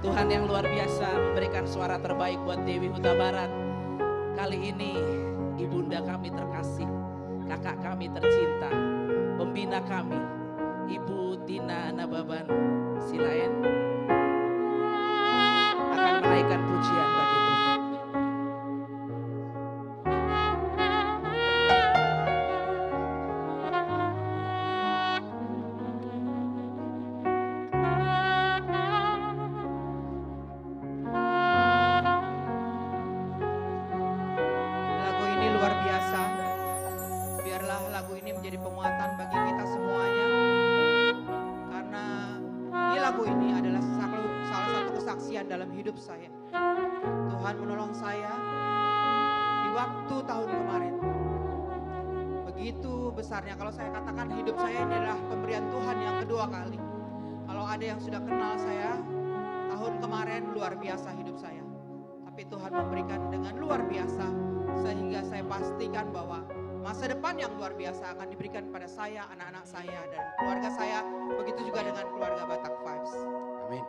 Tuhan yang luar biasa memberikan suara terbaik buat Dewi Huta Barat. Kali ini ibunda kami terkasih, kakak kami tercinta, pembina kami, Ibu Tina Nababan Silaen akan menaikkan pujian bagi Tuhan. Dalam hidup saya, Tuhan menolong saya di waktu tahun kemarin. Begitu besarnya, kalau saya katakan hidup saya ini adalah pemberian Tuhan yang kedua kali. Kalau ada yang sudah kenal saya, tahun kemarin luar biasa hidup saya. Tapi Tuhan memberikan dengan luar biasa, sehingga saya pastikan bahwa masa depan yang luar biasa akan diberikan pada saya, anak-anak saya, dan keluarga saya. Begitu juga dengan keluarga Batak Vibes. Amin.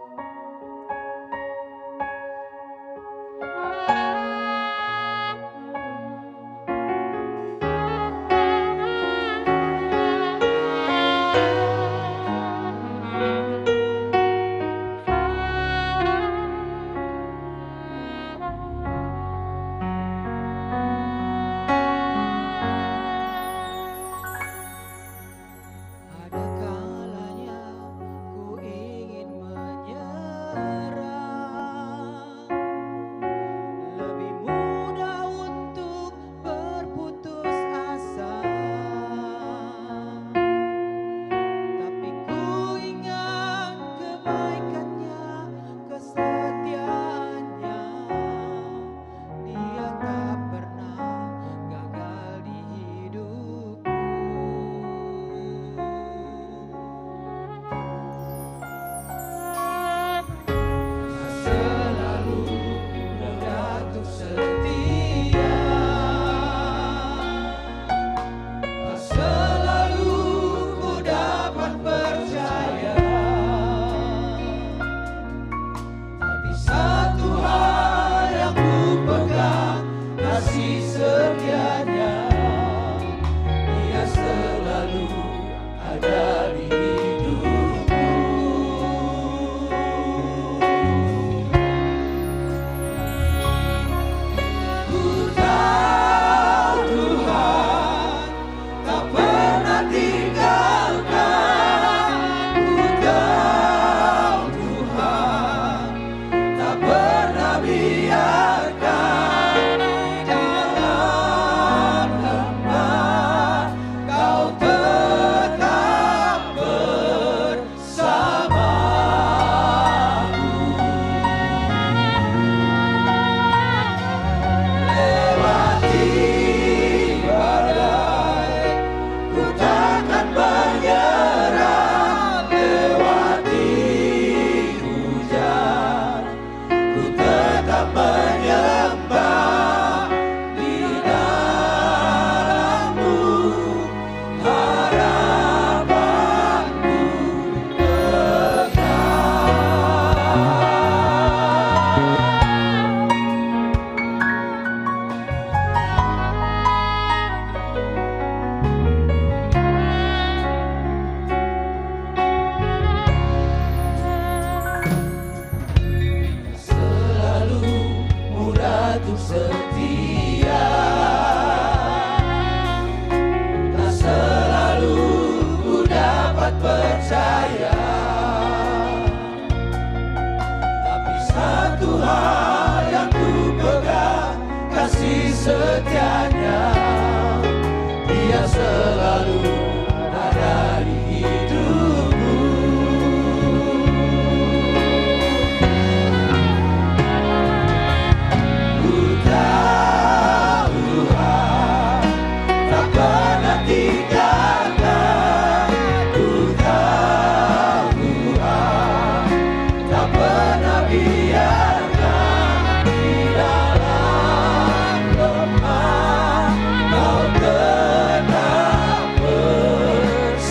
Ku satu hal yang ku pegang, kasih setianya. Dia selalu ada di hidupku. Ku tahu Tuhan tak pernah tinggalkan. Ku tahu Tuhan tak pernah biarkan. Di dalam lemah Kau tetap bersamaku.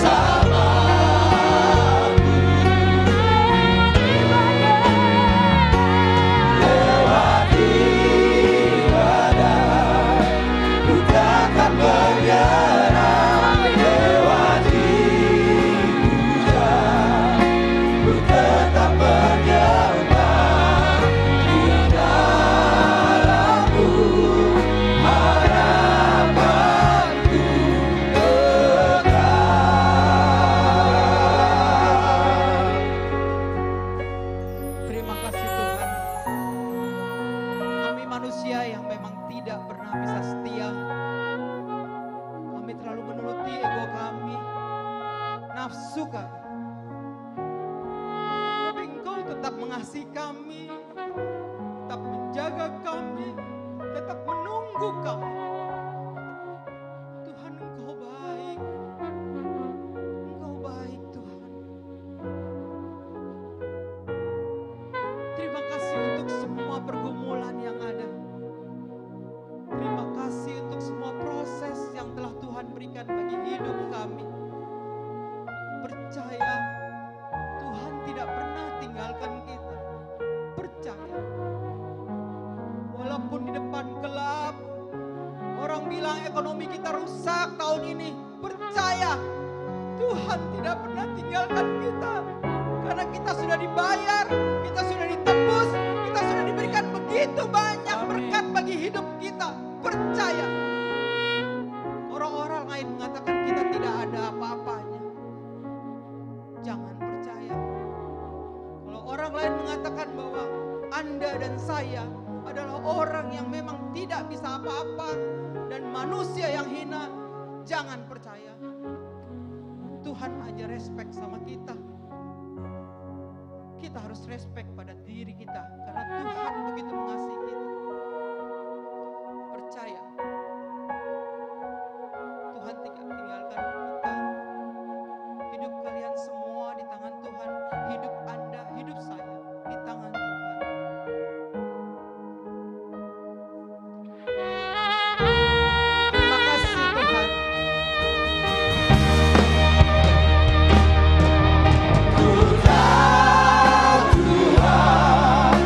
Lewati badai ku takkan menyerah. Lewati hujan ku tetap menyembah. Di dalammu harapanku tetap. Terima kasih Tuhan. Kami manusia yang memang tidak pernah bisa setia. Kami terlalu menuruti ego kami, nafsu kami. Tapi Engkau tetap mengasihi kami, tetap menjaga kami, tetap menunggu kami. Tuhan Engkau baik. Engkau baik Tuhan. Terima kasih untuk semua pergumulan yang ada. Terima kasih untuk semua proses yang telah Tuhan berikan bagi hidup kami. Percaya Tuhan tidak pernah tinggalkan kita. Percaya. Walaupun di depan gelap, orang bilang ekonomi kita rusak tahun ini. Percaya Tuhan tidak pernah tinggalkan kita. Karena kita sudah dibayar, kita sudah ditebus, kita sudah diberikan begitu banyak berkat bagi hidup kita. Percaya. Orang-orang lain mengatakan kita tidak ada apa-apanya. Jangan percaya. Kalau orang lain mengatakan bahwa Anda dan saya adalah orang yang memang tidak bisa apa-apa dan manusia yang hina, jangan percaya. Tuhan aja respect sama kita. Kita harus respect pada diri kita karena Tuhan begitu mengasihi kita. Percaya. Tuhan tidak tinggalkan kita. Hidup kalian semua di tangan Tuhan. Hidup Anda, hidup saya di tangan Tuhan. Terima kasih Tuhan. Ku tahu Tuhan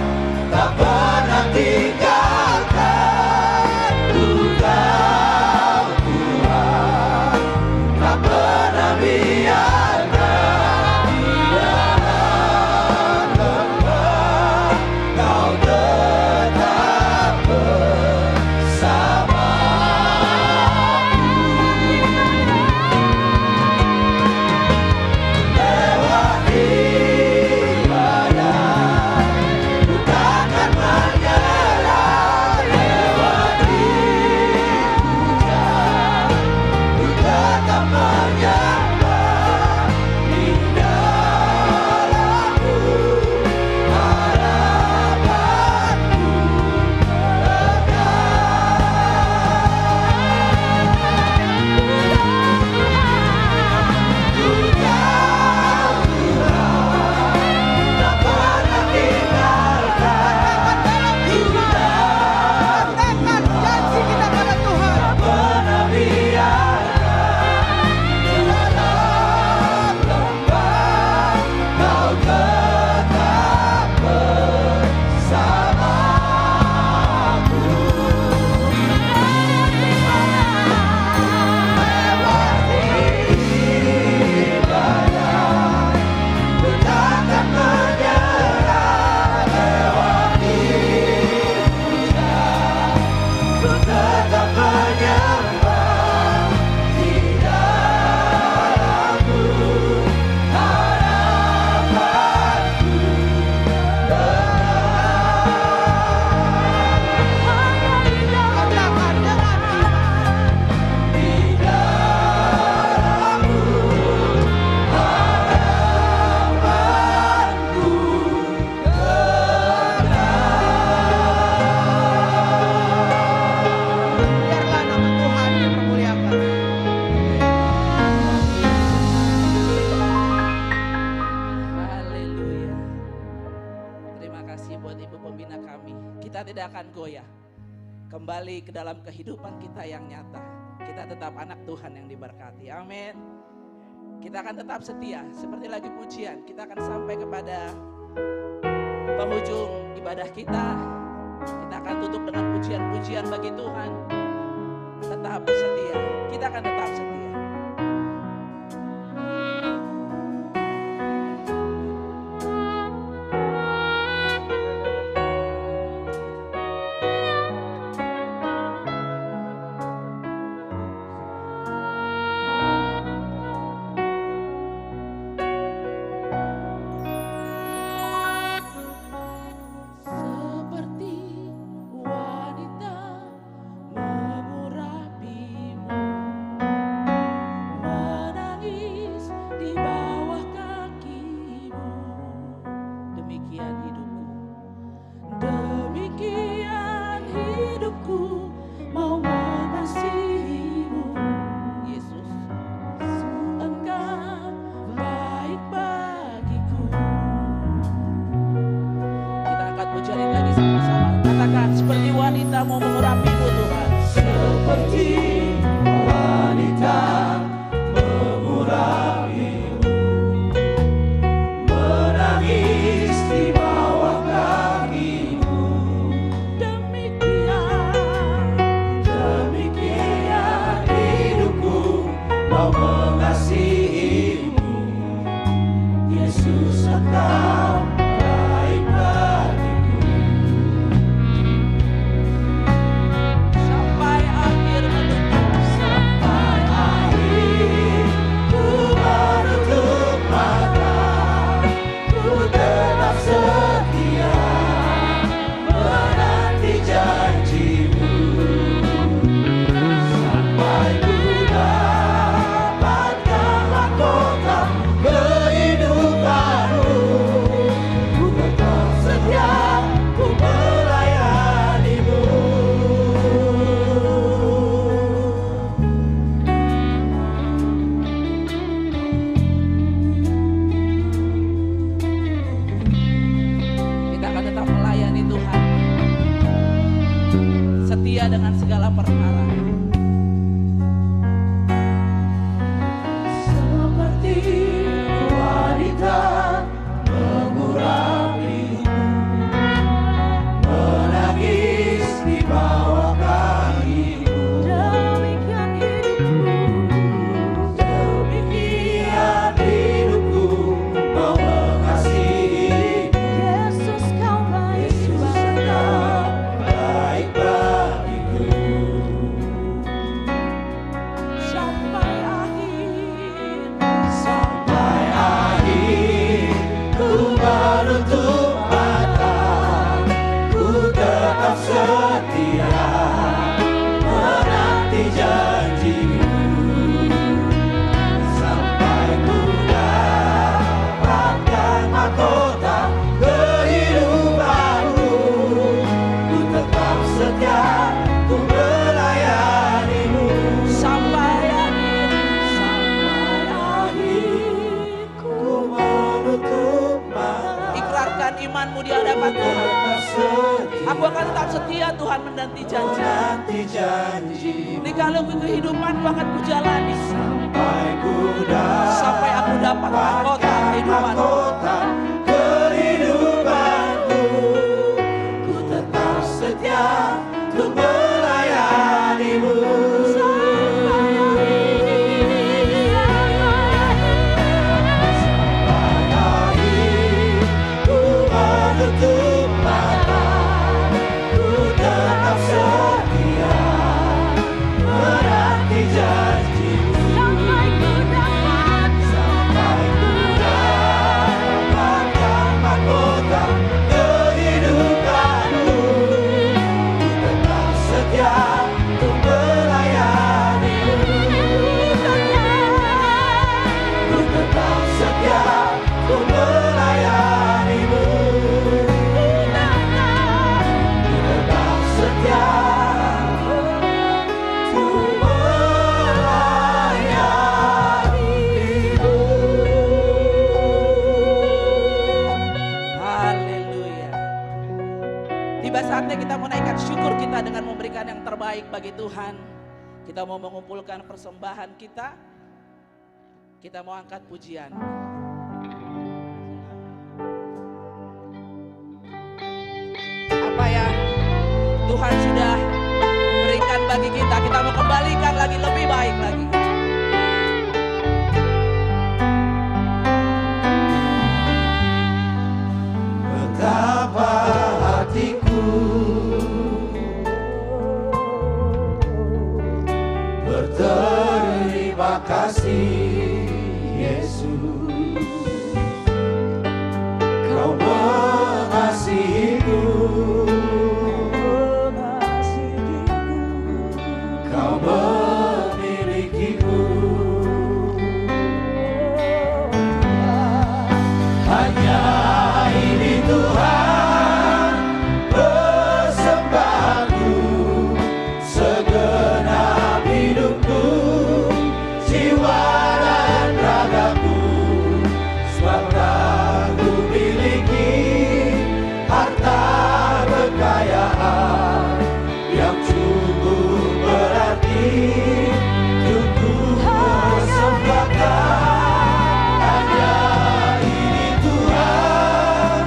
pembina kami. Kita tidak akan goyah. Kembali ke dalam kehidupan kita yang nyata. Kita tetap anak Tuhan yang diberkati. Amin. Kita akan tetap setia. Seperti lagi pujian, kita akan sampai kepada penghujung ibadah kita. Kita akan tutup dengan pujian-pujian bagi Tuhan. Tetap setia. Kita akan tetap setia. Mau mengurapimu Tuhan, seperti wanita mengurapimu, menangis di bawah kakimu. Demikian hidupku mau mengasihimu, Yesus Engkau baik bagiku. Dengan segala perkara, seperti wanita mengurapimu, menangis di bawah kakimu. Demikian hidupku mau mengasihimu, Yesus kau baik bagiku. Sampai akhir ku menutup mata, ku tetap setia menanti janjimu, sampai ku dapatkan mahkota kehidupanmu. Ku tetap setia, ku melayanimu sampai akhir ku menutup mata. Ikrarkan imanmu di hadapan Tuhan. Aku akan tetap setia Tuhan menanti janji. Kalau kehidupan akan kujalani sampai aku dapat mahkota kehidupanku. Ku tetap setia untuk melayanimu. Tutup mata, ku tetap setia menanti janjimu, sampai ku dapat Tiba saatnya kita menaikkan syukur kita dengan memberikan yang terbaik bagi Tuhan. Kita mau mengumpulkan persembahan kita. Kita mau angkat pujian. Apa yang Tuhan sudah berikan bagi kita, kita mau kembalikan lagi lebih baik lagi. Betapa hatiku berterima kasih Yesus, Kau mengasihiku, Kau memilikiku. Hanya ini Tuhan persembahanku, segenap hidupku, jiwa dan ragaku. Sebab aku miliki harta kekayaan yang cukup berarti untuk ku persembahkan. Hanya ini Tuhan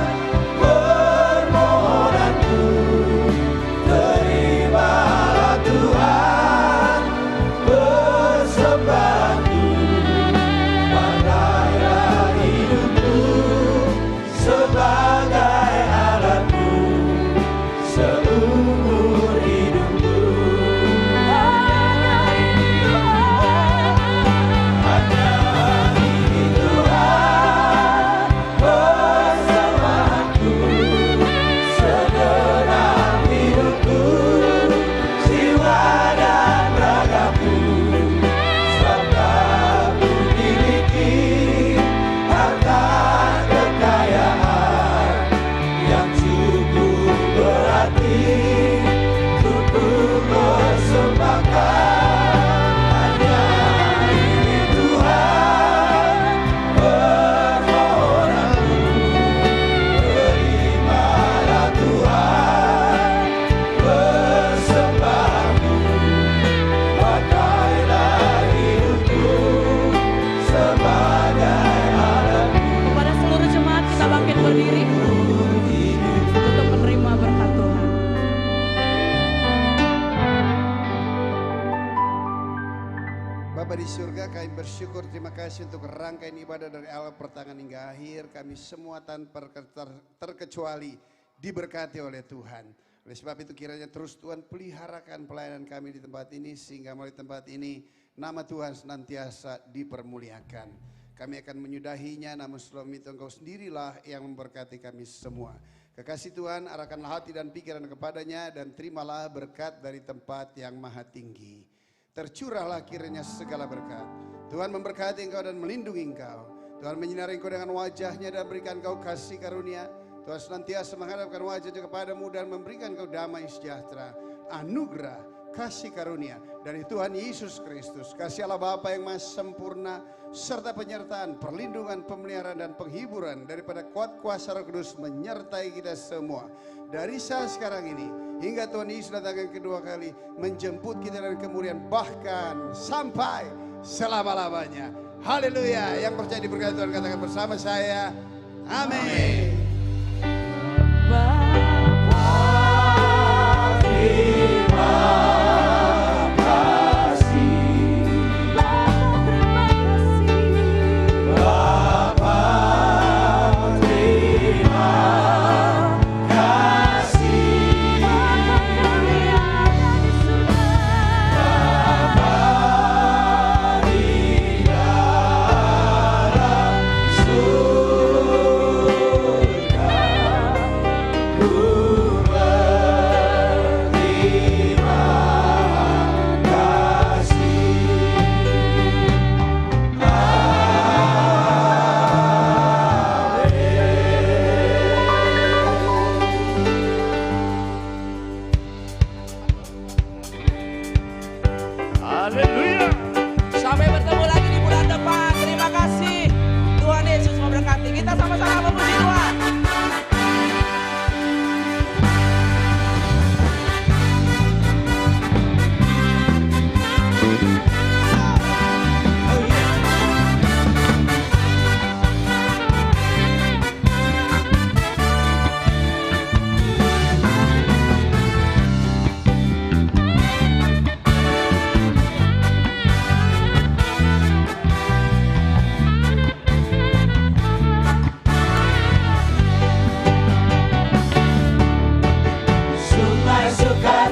permohonanku, terimalah Tuhan persembahanku. Pakailah hidupku sebagai alatmu seumur hidupku. Hanya ini Tuhan persembahanku, segenap hidupku, jiwa dan ragaku. Sebab aku miliki harta kekayaan yang cukup berarti untuk ku persembahkan. Hanya ini Tuhan permohonanku, terimalah Tuhan persembahanku. Pakailah hidupku sebagai alatmu. Kepada seluruh jemaat kita bangkit berdiri untuk menerima berkat Tuhan. Bapa di surga, kami bersyukur, terima kasih untuk rangkaian ibadah dari awal pertengahan hingga akhir. Kami semua tanpa terkecuali diberkati oleh Tuhan. Oleh sebab itu kiranya terus Tuhan peliharakan pelayanan kami di tempat ini, sehingga melalui tempat ini nama Tuhan senantiasa dipermuliakan. Kami akan menyudahinya, namun sebelum itu Engkau sendirilah yang memberkati kami semua. Kekasih Tuhan, arahkanlah hati dan pikiran kepadanya, dan terimalah berkat dari tempat yang maha tinggi. Tercurahlah kiranya segala berkat. Tuhan memberkati engkau dan melindungi engkau. Tuhan menyinari engkau dengan wajahnya dan berikan engkau kasih karunia. Tuhan senantiasa menghadapkan wajahnya kepadamu dan memberikan engkau damai sejahtera, anugerah, kasih karunia dari Tuhan Yesus Kristus. Kasih Allah Bapa yang maha sempurna, serta penyertaan, perlindungan, pemeliharaan dan penghiburan daripada kuat kuasa Roh Kudus menyertai kita semua. Dari saat sekarang ini hingga Tuhan Yesus datang yang kedua kali menjemput kita dari kemuliaan, bahkan sampai selama-lamanya. Haleluya. Yang percaya diberkati Tuhan katakan bersama saya, amin. Oh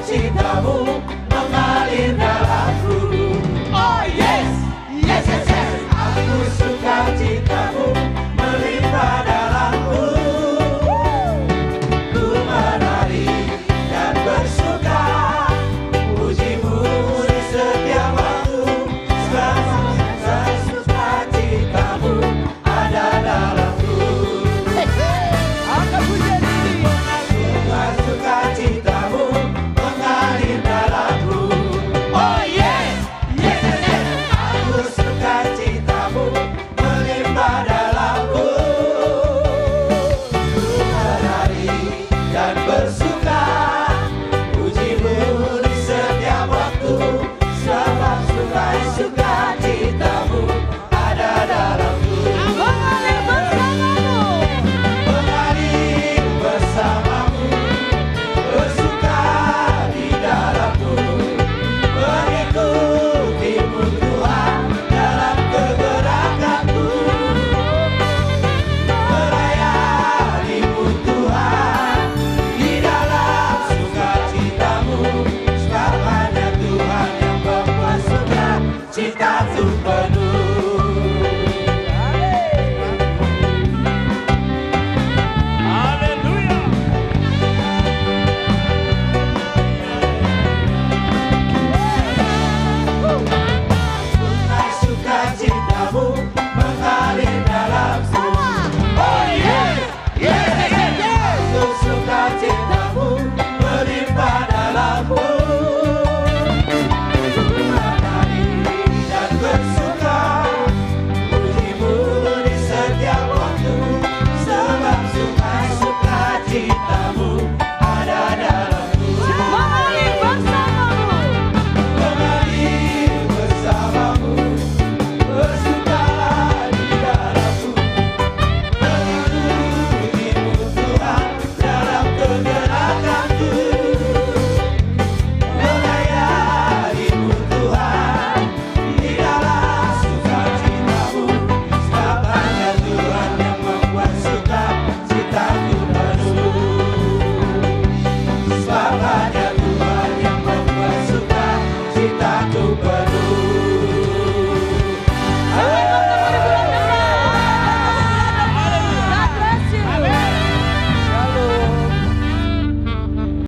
sukacita